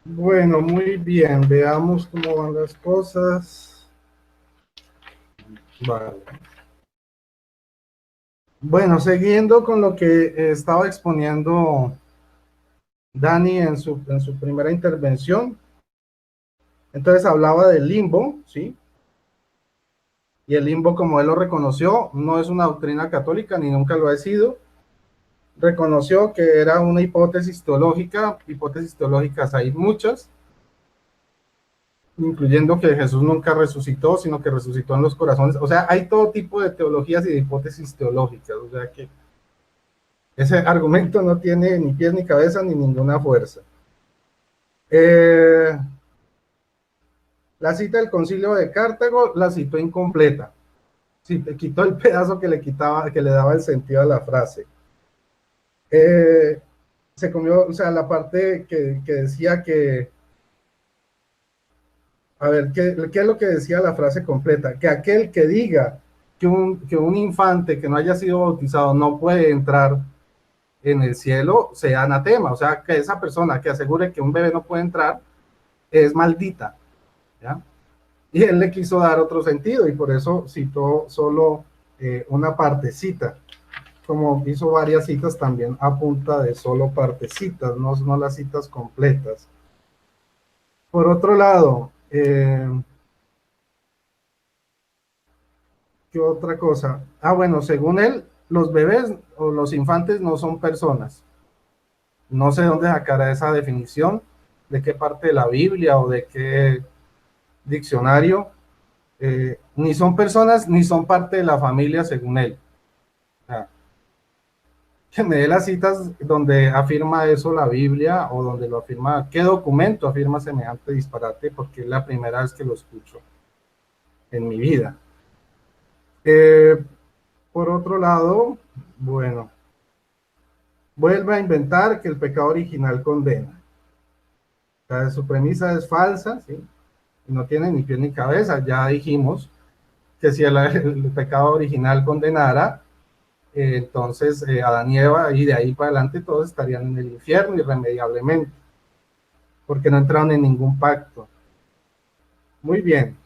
Bueno, muy bien, veamos cómo van las cosas. Vale. Bueno, siguiendo con lo que estaba exponiendo Dani en su primera intervención, entonces hablaba del limbo, ¿sí? Y el limbo, como él lo reconoció, no es una doctrina católica, ni nunca lo ha sido. Reconoció que era una hipótesis teológicas hay muchas, incluyendo que Jesús nunca resucitó, sino que resucitó en los corazones. O sea, hay todo tipo de teologías y de hipótesis teológicas, o sea que ese argumento no tiene ni pies ni cabeza ni ninguna fuerza. La cita del Concilio de Cartago la citó incompleta. Sí, te quitó el pedazo que le daba el sentido a la frase. Se comió, o sea, la parte que decía que, a ver, ¿qué es lo que decía la frase completa? Que aquel que diga que un infante que no haya sido bautizado no puede entrar en el cielo, sea anatema. O sea, que esa persona que asegure que un bebé no puede entrar es maldita, ¿ya? Y él le quiso dar otro sentido y por eso citó solo una partecita, como hizo varias citas también a punta de solo partecitas, no las citas completas. Por otro lado, ¿qué otra cosa? Bueno, según él, los bebés o los infantes no son personas. No sé dónde sacará esa definición, de qué parte de la Biblia o de qué diccionario. Ni son personas ni son parte de la familia según él. O sea, que me dé las citas donde afirma eso la Biblia o donde lo afirma, qué documento afirma semejante disparate, porque es la primera vez que lo escucho en mi vida. Por otro lado, bueno, vuelve a inventar que el pecado original condena. O sea, su premisa es falsa, ¿sí? Y no tiene ni pie ni cabeza. Ya dijimos que si el pecado original condenara, entonces Adán y Eva, y de ahí para adelante todos estarían en el infierno irremediablemente, porque no entraron en ningún pacto. Muy bien.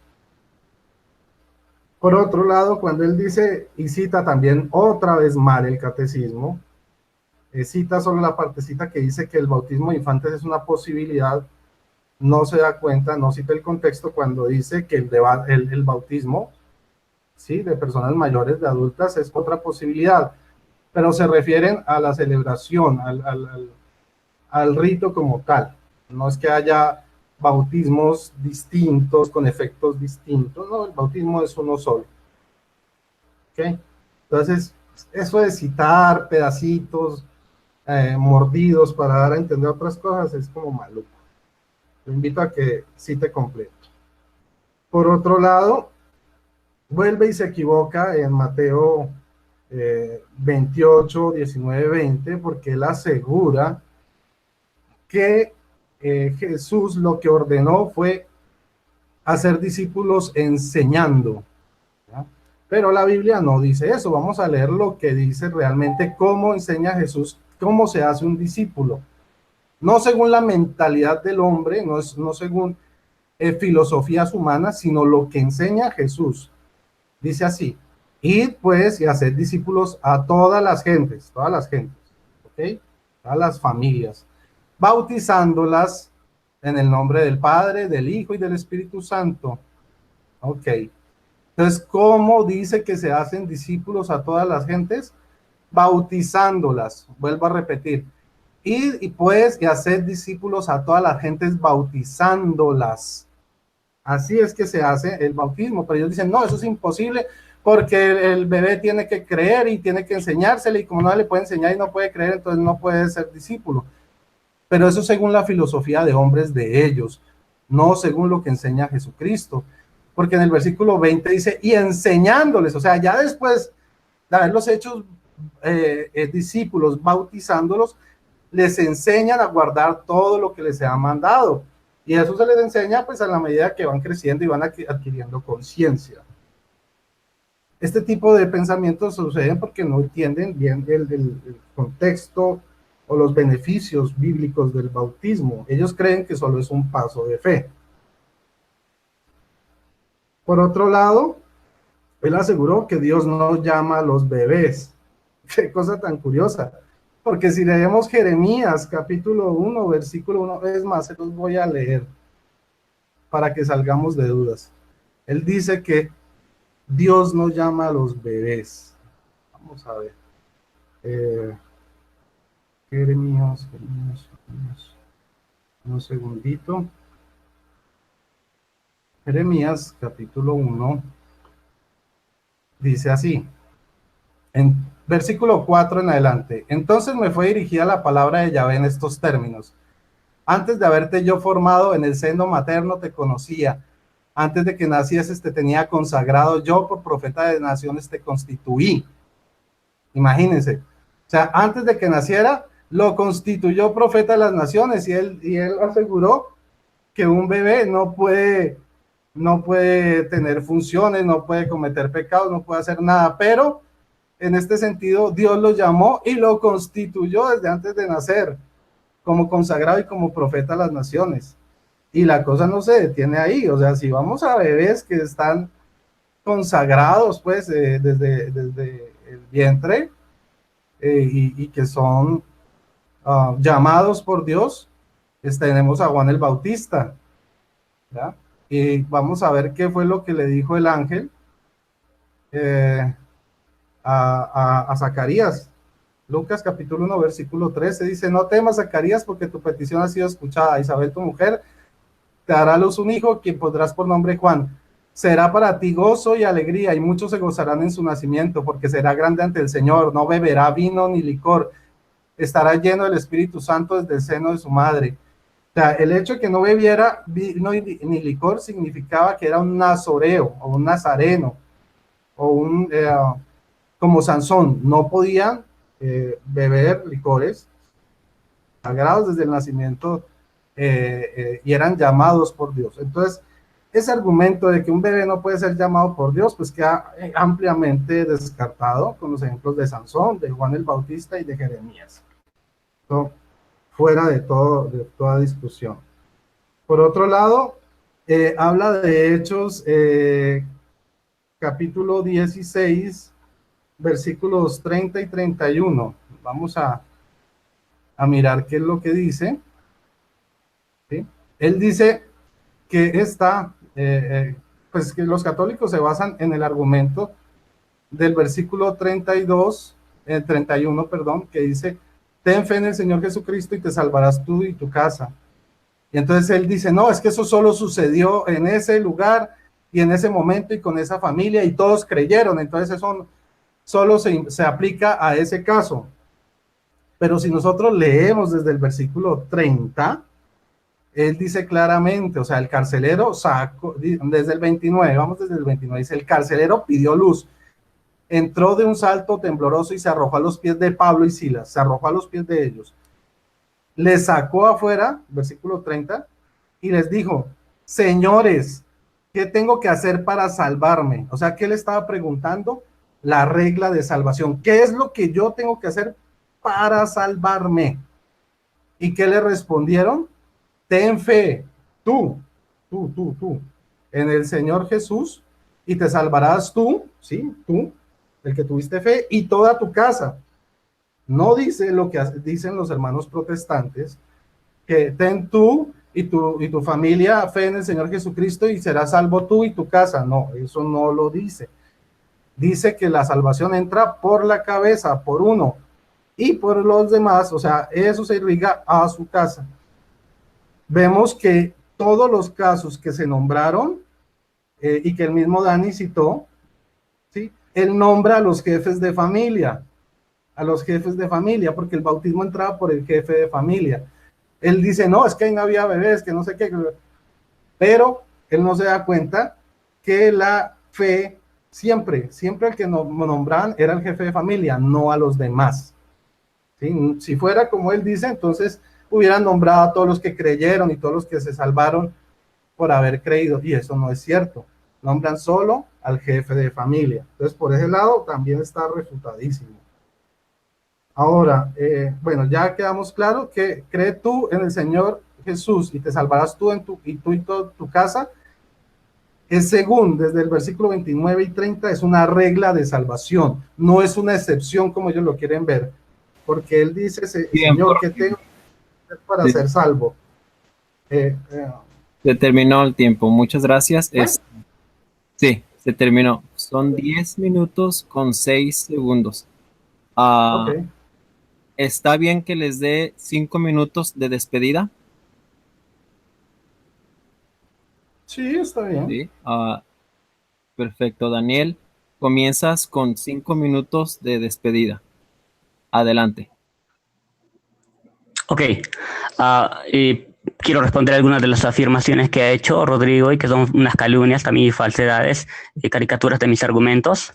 Por otro lado, cuando él dice, y cita también otra vez mal el catecismo, cita solo la partecita que dice que el bautismo de infantes es una posibilidad, no se da cuenta, no cita el contexto cuando dice que el bautismo, ¿sí?, de personas mayores, de adultas, es otra posibilidad, pero se refieren a la celebración, al rito como tal. No es que haya bautismos distintos, con efectos distintos, no, el bautismo es uno solo. ¿Ok? Entonces, eso de citar pedacitos mordidos para dar a entender otras cosas es como maluco. Lo invito a que cite completo. Por otro lado, vuelve y se equivoca en Mateo 28, 19, 20, porque él asegura que Jesús lo que ordenó fue hacer discípulos enseñando, ¿ya? Pero la Biblia no dice eso. Vamos a leer lo que dice realmente, cómo enseña Jesús, cómo se hace un discípulo. No según la mentalidad del hombre, no según filosofías humanas, sino lo que enseña Jesús. Dice así: id pues y haced discípulos a todas las gentes, ¿ok? A las familias, bautizándolas en el nombre del Padre, del Hijo y del Espíritu Santo. Ok. Entonces, ¿cómo dice que se hacen discípulos a todas las gentes? Bautizándolas. Vuelvo a repetir. Id y pues y haced discípulos a todas las gentes bautizándolas. Así es que se hace el bautismo, pero ellos dicen, no, eso es imposible porque el bebé tiene que creer y tiene que enseñársele, y como no le puede enseñar y no puede creer, entonces no puede ser discípulo. Pero eso según la filosofía de hombres de ellos, no según lo que enseña Jesucristo, porque en el versículo 20 dice, y enseñándoles, o sea, ya después de haberlos hecho discípulos, bautizándolos, les enseñan a guardar todo lo que les ha mandado. Y eso se les enseña pues a la medida que van creciendo y van adquiriendo conciencia. Este tipo de pensamientos suceden porque no entienden bien el contexto o los beneficios bíblicos del bautismo. Ellos creen que solo es un paso de fe. Por otro lado, él aseguró que Dios no llama a los bebés. Qué cosa tan curiosa. Porque si leemos Jeremías capítulo 1, versículo 1, es más, se los voy a leer para que salgamos de dudas. Él dice que Dios no llama a los bebés. Vamos a ver. Jeremías. Un segundito. Jeremías capítulo 1 dice así, en versículo 4 en adelante: entonces me fue dirigida la palabra de Yahvé en estos términos: antes de haberte yo formado en el seno materno te conocía, antes de que nacieses te tenía consagrado, yo por profeta de naciones te constituí. Imagínense, o sea, antes de que naciera lo constituyó profeta de las naciones, y él aseguró que un bebé no puede tener funciones, no puede cometer pecados, no puede hacer nada, pero en este sentido Dios lo llamó y lo constituyó desde antes de nacer como consagrado y como profeta a las naciones. Y la cosa no se detiene ahí. O sea, si vamos a bebés que están consagrados pues desde el vientre y que son llamados por Dios, tenemos a Juan el Bautista, ¿ya? Y vamos a ver qué fue lo que le dijo el ángel a Zacarías. Lucas capítulo 1 versículo 13 dice: no temas, Zacarías, porque tu petición ha sido escuchada. Isabel, tu mujer, te dará a luz un hijo, quien pondrás por nombre Juan. Será para ti gozo y alegría, y muchos se gozarán en su nacimiento, porque será grande ante el Señor. No beberá vino ni licor, estará lleno del Espíritu Santo desde el seno de su madre. O sea, el hecho de que no bebiera vino ni licor significaba que era un nazoreo o un nazareno o un como Sansón, no podían beber licores sagrados desde el nacimiento y eran llamados por Dios. Entonces, ese argumento de que un bebé no puede ser llamado por Dios, pues queda ampliamente descartado con los ejemplos de Sansón, de Juan el Bautista y de Jeremías. ¿No? Fuera de toda discusión. Por otro lado, habla de Hechos, capítulo 16, versículos 30 y 31. Vamos a mirar qué es lo que dice. ¿Sí? Él dice que pues que los católicos se basan en el argumento del versículo 31, perdón, que dice, ten fe en el Señor Jesucristo y te salvarás tú y tu casa. Y entonces él dice, no, es que eso solo sucedió en ese lugar y en ese momento y con esa familia y todos creyeron, entonces eso solo se aplica a ese caso. Pero si nosotros leemos desde el versículo 30, él dice claramente, o sea, el carcelero sacó, desde el 29, vamos desde el 29, dice, el carcelero pidió luz, entró de un salto tembloroso y se arrojó a los pies de Pablo y Silas, se arrojó a los pies de ellos, les sacó afuera, versículo 30, y les dijo, señores, ¿qué tengo que hacer para salvarme? O sea, que él estaba preguntando la regla de salvación, ¿qué es lo que yo tengo que hacer para salvarme? ¿Y qué le respondieron? Ten fe, tú, en el Señor Jesús, y te salvarás tú, sí, tú, el que tuviste fe, y toda tu casa. No dice lo que dicen los hermanos protestantes, que ten tú y tu familia fe en el Señor Jesucristo y serás salvo tú y tu casa. No, eso no lo dice. Dice que la salvación entra por la cabeza, por uno, y por los demás, o sea, eso se irriga a su casa. Vemos que todos los casos que se nombraron y que el mismo Dani citó, ¿sí? Él nombra a los jefes de familia, porque el bautismo entraba por el jefe de familia. Él dice, no, es que ahí no había bebés, que no sé qué, pero él no se da cuenta que la fe, siempre el que nombraban era el jefe de familia, no a los demás. ¿Sí? Si fuera como él dice, entonces hubieran nombrado a todos los que creyeron y todos los que se salvaron por haber creído, y eso no es cierto. Nombran solo al jefe de familia. Entonces, por ese lado también está refutadísimo. Ahora, bueno, ya quedamos claro que cree tú en el Señor Jesús y te salvarás tú y toda tu casa. Es según, desde el versículo 29 y 30, es una regla de salvación, no es una excepción como ellos lo quieren ver, porque él dice, Señor, ¿qué tengo que hacer para ser salvo? Se terminó el tiempo, muchas gracias. Sí, se terminó. Son 10 minutos con 6 segundos. Okay. ¿Está bien que les dé 5 minutos de despedida? Sí, está bien. Sí. Perfecto, Daniel. Comienzas con 5 minutos de despedida. Adelante. Ok. Quiero responder a algunas de las afirmaciones que ha hecho Rodrigo y que son unas calumnias, también falsedades, caricaturas de mis argumentos.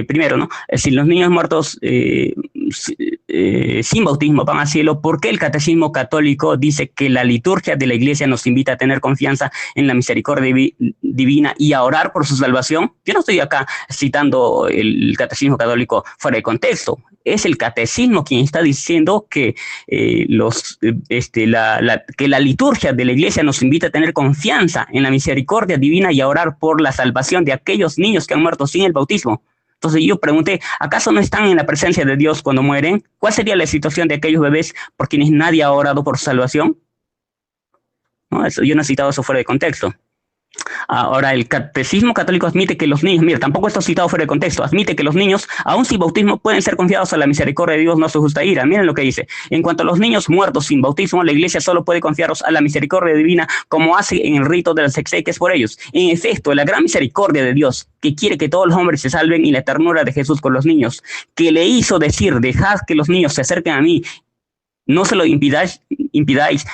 Primero, ¿no? Si los niños muertos sin bautismo van al cielo, ¿por qué el catecismo católico dice que la liturgia de la iglesia nos invita a tener confianza en la misericordia divina y a orar por su salvación? Yo no estoy acá citando el catecismo católico fuera de contexto. Es el catecismo quien está diciendo que que la liturgia de la iglesia nos invita a tener confianza en la misericordia divina y a orar por la salvación de aquellos niños que han muerto sin el bautismo. Entonces yo pregunté, ¿acaso no están en la presencia de Dios cuando mueren? ¿Cuál sería la situación de aquellos bebés por quienes nadie ha orado por su salvación? No, yo no he citado eso fuera de contexto. Ahora, el catecismo católico admite que los niños, mira, tampoco esto citado fuera de contexto, admite que los niños, aún sin bautismo, pueden ser confiados a la misericordia de Dios, no su justa ira. Miren lo que dice. En cuanto a los niños muertos sin bautismo, la iglesia solo puede confiarlos a la misericordia divina, como hace en el rito de las exequias por ellos. En efecto, la gran misericordia de Dios, que quiere que todos los hombres se salven, y la ternura de Jesús con los niños, que le hizo decir, dejad que los niños se acerquen a mí, no se lo impidáis,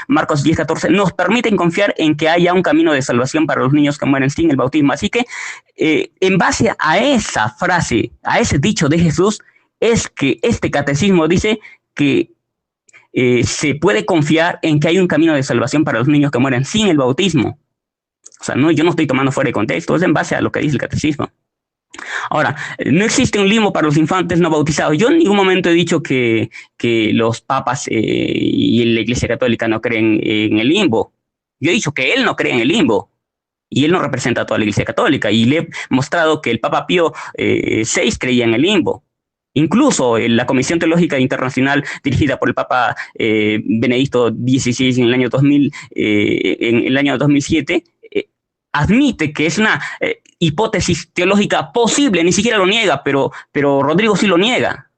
Marcos 10:14, nos permiten confiar en que haya un camino de salvación para los niños que mueren sin el bautismo. Así que, en base a esa frase, a ese dicho de Jesús, es que este catecismo dice que se puede confiar en que hay un camino de salvación para los niños que mueren sin el bautismo. O sea, no, yo no estoy tomando fuera de contexto, es en base a lo que dice el catecismo. Ahora, no existe un limbo para los infantes no bautizados. Yo en ningún momento he dicho que los papas y la Iglesia Católica no creen en el limbo. Yo he dicho que él no cree en el limbo. Y él no representa a toda la Iglesia Católica. Y le he mostrado que el Papa Pío VI creía en el limbo. Incluso la Comisión Teológica Internacional, dirigida por el Papa Benedicto XVI en el año 2000, en el año 2007, admite que es una hipótesis teológica posible, ni siquiera lo niega, pero Rodrigo sí lo niega.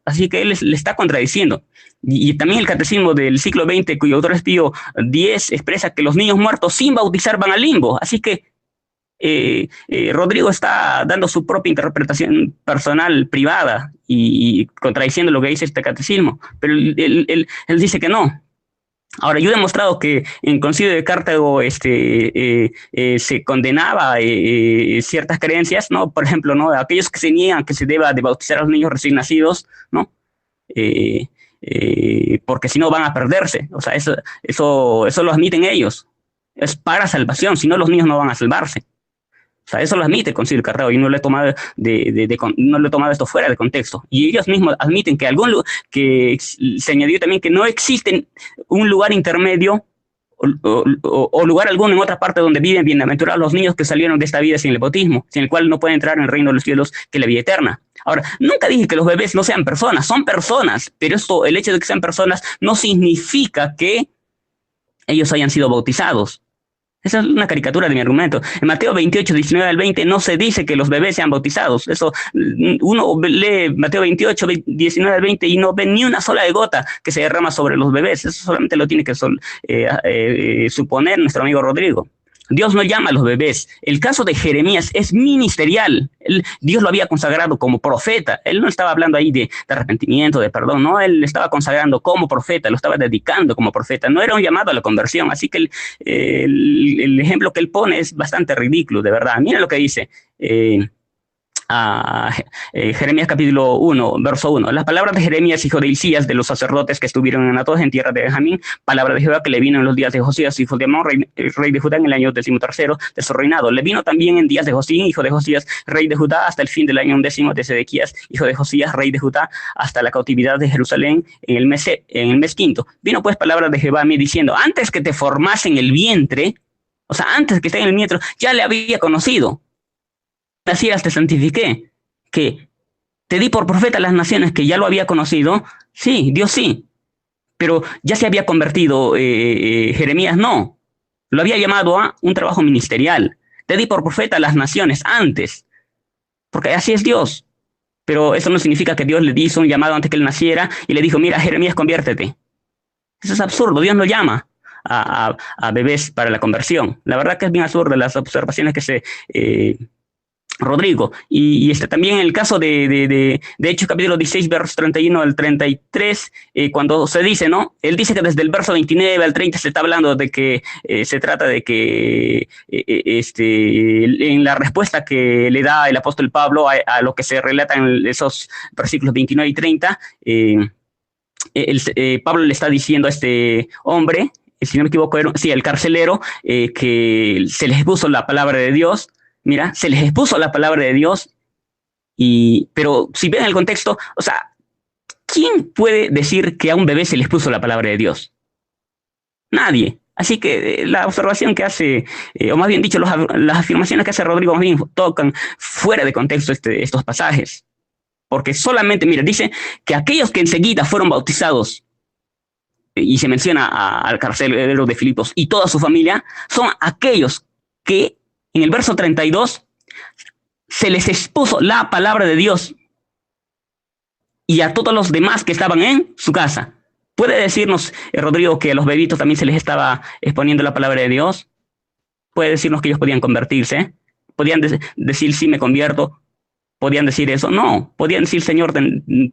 Así que él le está contradiciendo. Y también el catecismo del siglo XX, cuyo autor es Pío X, expresa que los niños muertos sin bautizar van al limbo. Así que Rodrigo está dando su propia interpretación personal, privada, y contradiciendo lo que dice este catecismo. Pero él dice que no. Ahora, yo he demostrado que en el Concilio de Cartago se condenaba ciertas creencias, ¿no? Por ejemplo, ¿no? Aquellos que se niegan que se deba de bautizar a los niños recién nacidos, ¿no? Porque si no van a perderse. O sea, eso lo admiten ellos. Es para salvación, si no los niños no van a salvarse. O sea, eso lo admite el Concilio de Cartago y no le he tomado, no le he tomado esto fuera de contexto. Y ellos mismos admiten que se añadió también que no existe un lugar intermedio o lugar alguno en otra parte donde viven bienaventurados los niños que salieron de esta vida sin el bautismo, sin el cual no pueden entrar en el reino de los cielos, que es la vida eterna. Ahora, nunca dije que los bebés no sean personas, son personas, pero el hecho de que sean personas no significa que ellos hayan sido bautizados. Esa es una caricatura de mi argumento. En Mateo 28, 19 al 20 no se dice que los bebés sean bautizados. Eso, uno lee Mateo 28, 19 al 20 y no ve ni una sola gota que se derrama sobre los bebés. Eso solamente lo tiene que suponer nuestro amigo Rodrigo. Dios no llama a los bebés. El caso de Jeremías es ministerial. Dios lo había consagrado como profeta. Él no estaba hablando ahí de arrepentimiento, de perdón. No, él le estaba consagrando como profeta, lo estaba dedicando como profeta. No era un llamado a la conversión. Así que el ejemplo que él pone es bastante ridículo, de verdad. Miren lo que dice Jeremías capítulo 1, verso 1. Las palabras de Jeremías, hijo de Hilcías, de los sacerdotes que estuvieron en Anatot, en tierra de Benjamín, palabra de Jehová que le vino en los días de Josías, hijo de Amón, rey de Judá, en el año 13º de su reinado. Le vino también en días de Josín, hijo de Josías, rey de Judá, hasta el fin del año 10 de Sedequías, hijo de Josías, rey de Judá, hasta la cautividad de Jerusalén en el mes quinto. Vino pues palabra de Jehová a mí diciendo, antes que te formase en el vientre, o sea, antes que esté en el vientre, ya le había conocido. Nacieras te santifiqué, que te di por profeta a las naciones, que ya lo había conocido. Sí, Dios sí, pero ya se había convertido. Jeremías no, lo había llamado a un trabajo ministerial. Te di por profeta a las naciones antes, porque así es Dios. Pero eso no significa que Dios le hizo un llamado antes que él naciera y le dijo, mira, Jeremías, conviértete. Eso es absurdo. Dios no llama a bebés para la conversión. La verdad que es bien absurdo las observaciones que se Rodrigo. Y también en el caso de Hechos capítulo 16, versos 31 al 33, cuando se dice, ¿no? Él dice que desde el verso 29 al 30 se está hablando de que se trata de que en la respuesta que le da el apóstol Pablo a lo que se relata en esos versículos 29 y 30, Pablo le está diciendo a este hombre, si no me equivoco, el carcelero, que se les expuso la palabra de Dios. Mira, se les expuso la palabra de Dios, pero si ven el contexto, o sea, ¿quién puede decir que a un bebé se le expuso la palabra de Dios? Nadie. Así que la observación que hace, o más bien dicho, las afirmaciones que hace Rodrigo más bien tocan fuera de contexto estos pasajes. Porque solamente, mira, dice que aquellos que enseguida fueron bautizados, y se menciona al carcelero de Filipos y toda su familia, son aquellos que en el verso 32 se les expuso la palabra de Dios y a todos los demás que estaban en su casa. ¿Puede decirnos, Rodrigo, que a los bebitos también se les estaba exponiendo la palabra de Dios? ¿Puede decirnos que ellos podían convertirse? ¿Podían decir, sí, me convierto? ¿Podían decir eso? No. ¿Podían decir, Señor,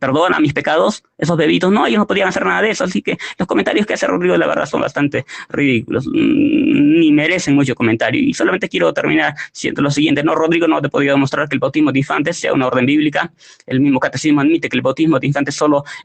perdona mis pecados? Esos bebitos, no, ellos no podían hacer nada de eso. Así que los comentarios que hace Rodrigo, la verdad, son bastante ridículos. Ni merecen mucho comentario. Y solamente quiero terminar diciendo lo siguiente. No, Rodrigo no te he podido demostrar que el bautismo de infantes sea una orden bíblica. El mismo catecismo admite que el bautismo de infantes es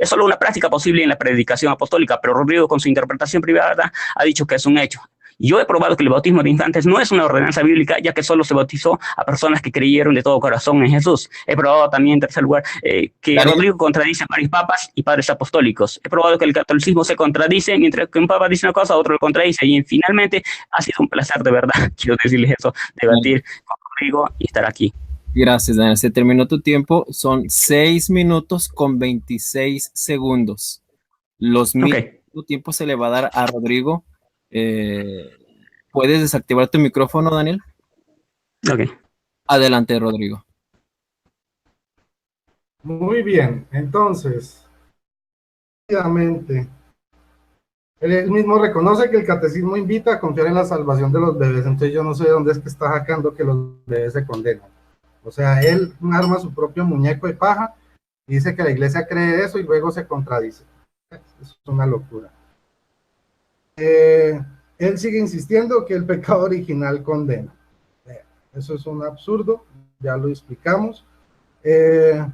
solo una práctica posible en la predicación apostólica, pero Rodrigo, con su interpretación privada, ha dicho que es un hecho. Yo he probado que el bautismo de infantes no es una ordenanza bíblica, ya que solo se bautizó a personas que creyeron de todo corazón en Jesús. He probado también, en tercer lugar, que Daniel, Rodrigo contradice a varios papas y padres apostólicos. He probado que el catolicismo se contradice, mientras que un papa dice una cosa, otro lo contradice. Y finalmente, ha sido un placer, de verdad, quiero decirles eso, debatir con Rodrigo y estar aquí. gracias, Daniel. Se terminó tu tiempo. Son 6 minutos con 26 segundos. Los tu tiempo se le va a dar a Rodrigo. ¿Puedes desactivar tu micrófono, Daniel? Ok. Adelante, Rodrigo. Muy bien, entonces, rápidamente, él mismo reconoce que el catecismo invita a confiar en la salvación de los bebés, entonces yo no sé de dónde es que está sacando que los bebés se condenan. O sea, él arma su propio muñeco de paja y dice que la iglesia cree eso y luego se contradice. Eso es una locura. Él sigue insistiendo que el pecado original condena. Eso es un absurdo, ya lo explicamos. El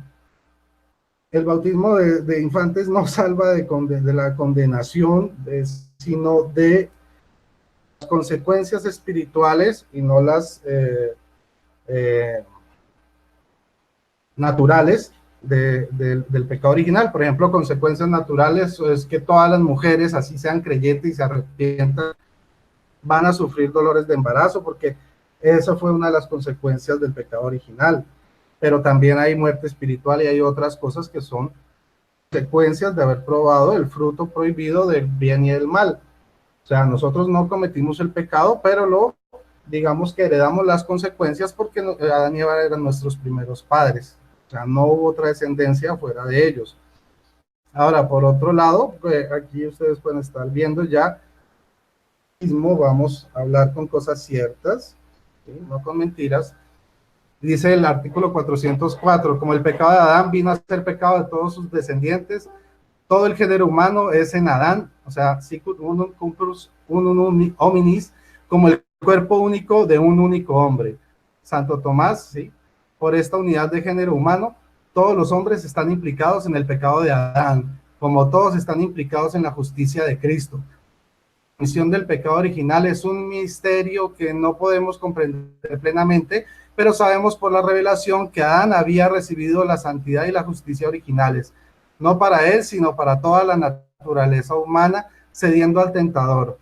bautismo de infantes no salva de la condenación, sino de las consecuencias espirituales y no las naturales del pecado original. Por ejemplo, consecuencias naturales es que todas las mujeres, así sean creyentes y se arrepientan, van a sufrir dolores de embarazo, porque esa fue una de las consecuencias del pecado original. Pero también hay muerte espiritual y hay otras cosas que son consecuencias de haber probado el fruto prohibido del bien y del mal. O sea, nosotros no cometimos el pecado, pero digamos que heredamos las consecuencias porque Adán y Eva eran nuestros primeros padres. O sea, no hubo otra descendencia fuera de ellos. Ahora, por otro lado, aquí ustedes pueden estar viendo ya, mismo vamos a hablar con cosas ciertas, ¿sí? No con mentiras. Dice el artículo 404, como el pecado de Adán vino a ser pecado de todos sus descendientes, todo el género humano es en Adán, o sea, sicut unum cumplos unum hominis, como el cuerpo único de un único hombre. Santo Tomás, ¿sí? Por esta unidad de género humano, todos los hombres están implicados en el pecado de Adán, como todos están implicados en la justicia de Cristo. La misión del pecado original es un misterio que no podemos comprender plenamente, pero sabemos por la revelación que Adán había recibido la santidad y la justicia originales, no para él, sino para toda la naturaleza humana, cediendo al tentador.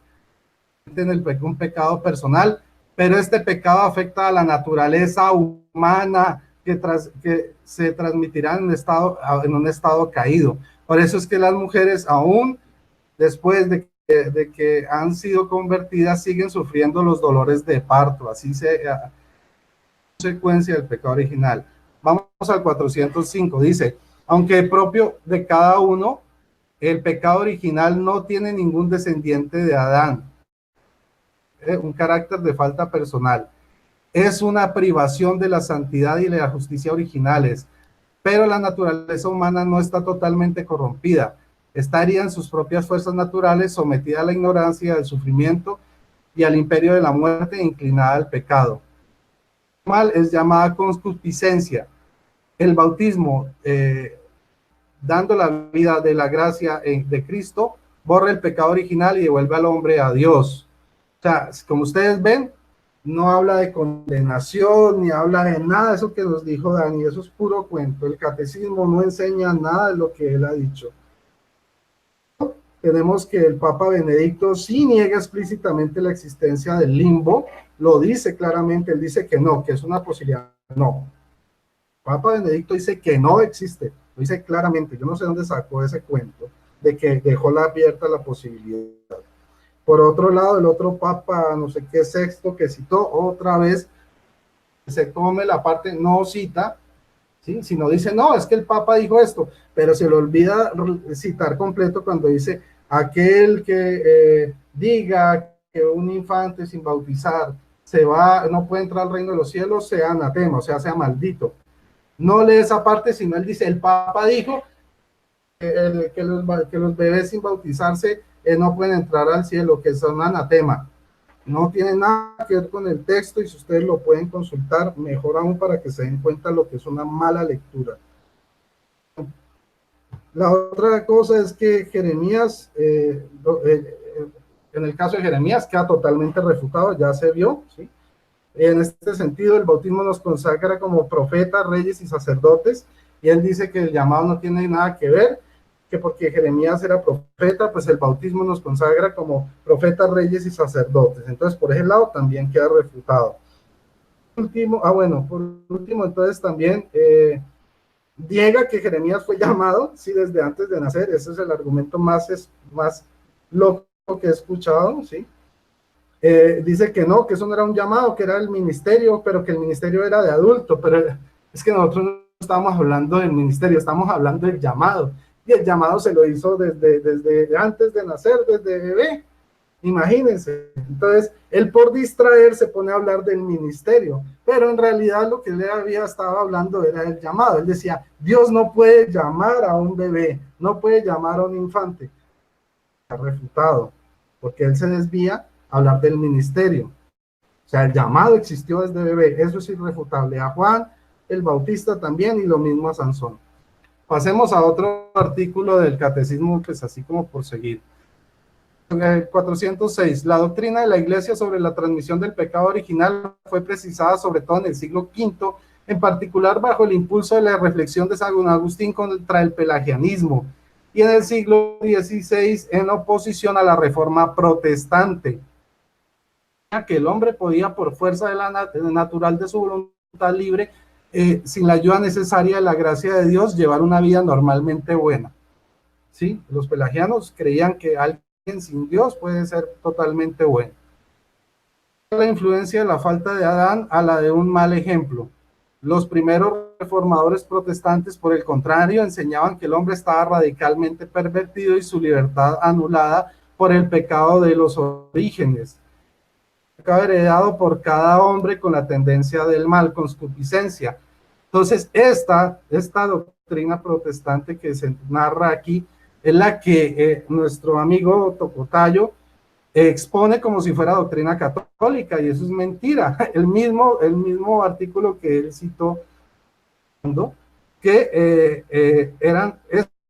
En un pecado personal, pero este pecado afecta a la naturaleza humana que se transmitirá en un estado caído. Por eso es que las mujeres, aún después de que han sido convertidas, siguen sufriendo los dolores de parto. Así consecuencia del pecado original. Vamos al 405, dice, aunque propio de cada uno, el pecado original no tiene ningún descendiente de Adán, un carácter de falta personal. Es una privación de la santidad y de la justicia originales, pero la naturaleza humana no está totalmente corrompida. Estaría en sus propias fuerzas naturales, sometida a la ignorancia, al sufrimiento y al imperio de la muerte, inclinada al pecado. Mal es llamada concupiscencia. El bautismo, dando la vida de la gracia de Cristo, borra el pecado original y devuelve al hombre a Dios. O sea, como ustedes ven, no habla de condenación, ni habla de nada de eso que nos dijo Dani, eso es puro cuento. El catecismo no enseña nada de lo que él ha dicho. Tenemos que el Papa Benedicto sí niega explícitamente la existencia del limbo, lo dice claramente, él dice que no, que es una posibilidad, no. Papa Benedicto dice que no existe, lo dice claramente, yo no sé dónde sacó ese cuento, de que dejó abierta la posibilidad. Por otro lado, el otro Papa, no sé qué sexto, que citó otra vez, se come la parte, no cita, ¿sí? Sino dice, no, es que el Papa dijo esto, pero se le olvida citar completo cuando dice, aquel que diga que un infante sin bautizar no puede entrar al reino de los cielos, sea anatema, o sea maldito. No lee esa parte, sino él dice, el Papa dijo que los bebés sin bautizarse no pueden entrar al cielo, que son anatema. No tiene nada que ver con el texto, y si ustedes lo pueden consultar, mejor aún para que se den cuenta lo que es una mala lectura. La otra cosa es que Jeremías En el caso de Jeremías queda totalmente refutado, ya se vio, ¿sí? En este sentido, el bautismo nos consagra como profetas, reyes y sacerdotes, y él dice que el llamado no tiene nada que ver, que porque Jeremías era profeta, pues el bautismo nos consagra como profetas, reyes y sacerdotes. Entonces, por ese lado también queda refutado. Por último, entonces también niega que Jeremías fue llamado, sí, desde antes de nacer. Ese es el argumento más loco que he escuchado, ¿sí? Dice que no, que eso no era un llamado, que era el ministerio, pero que el ministerio era de adulto, pero es que nosotros no estamos hablando del ministerio, estamos hablando del llamado, y el llamado se lo hizo desde antes de nacer, desde bebé, imagínense. Entonces, él por distraer se pone a hablar del ministerio, pero en realidad lo que él había estado hablando era el llamado. Él decía, Dios no puede llamar a un bebé, no puede llamar a un infante. Está refutado, porque él se desvía a hablar del ministerio. O sea, el llamado existió desde bebé, eso es irrefutable. A Juan el Bautista también, y lo mismo a Sansón. Pasemos a otro artículo del catecismo, pues así como por seguir. 406. La doctrina de la Iglesia sobre la transmisión del pecado original fue precisada sobre todo en el siglo V, en particular bajo el impulso de la reflexión de San Agustín contra el pelagianismo, y en el siglo XVI en oposición a la reforma protestante, que el hombre podía, por fuerza de la natural de su voluntad libre, sin la ayuda necesaria de la gracia de Dios, llevar una vida normalmente buena. ¿Sí? Los pelagianos creían que alguien sin Dios puede ser totalmente bueno. La influencia de la falta de Adán a la de un mal ejemplo. Los primeros reformadores protestantes, por el contrario, enseñaban que el hombre estaba radicalmente pervertido y su libertad anulada por el pecado de los orígenes, pecado heredado por cada hombre con la tendencia del mal, concupiscencia. Entonces, esta doctrina protestante que se narra aquí es la que nuestro amigo Tocotayo expone como si fuera doctrina católica, y eso es mentira. El mismo artículo que él citó, que eran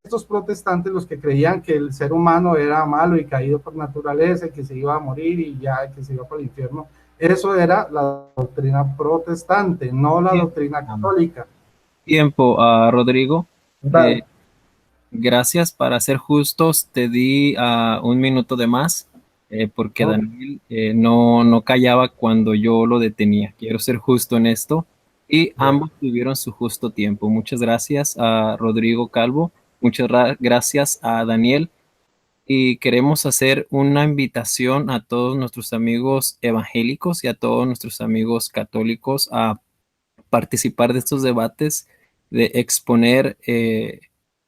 estos protestantes los que creían que el ser humano era malo y caído por naturaleza, y que se iba a morir y ya, que se iba para el infierno. Eso era la doctrina protestante, no la doctrina católica. Tiempo, Rodrigo. Gracias. Para ser justos, te di 1 minuto de más, porque Daniel no callaba cuando yo lo detenía. Quiero ser justo en esto. Y ambos tuvieron su justo tiempo. Muchas gracias a Rodrigo Calvo. Muchas gracias a Daniel. Y queremos hacer una invitación a todos nuestros amigos evangélicos y a todos nuestros amigos católicos a participar de estos debates, de exponer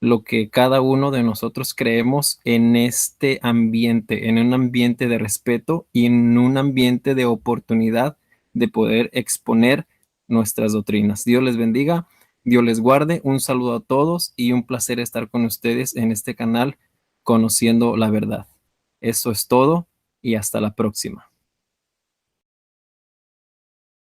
lo que cada uno de nosotros creemos en este ambiente, en un ambiente de respeto y en un ambiente de oportunidad de poder exponer nuestras doctrinas. Dios les bendiga, Dios les guarde. Un saludo a todos y un placer estar con ustedes en este canal, conociendo la verdad. Eso es todo y hasta la próxima.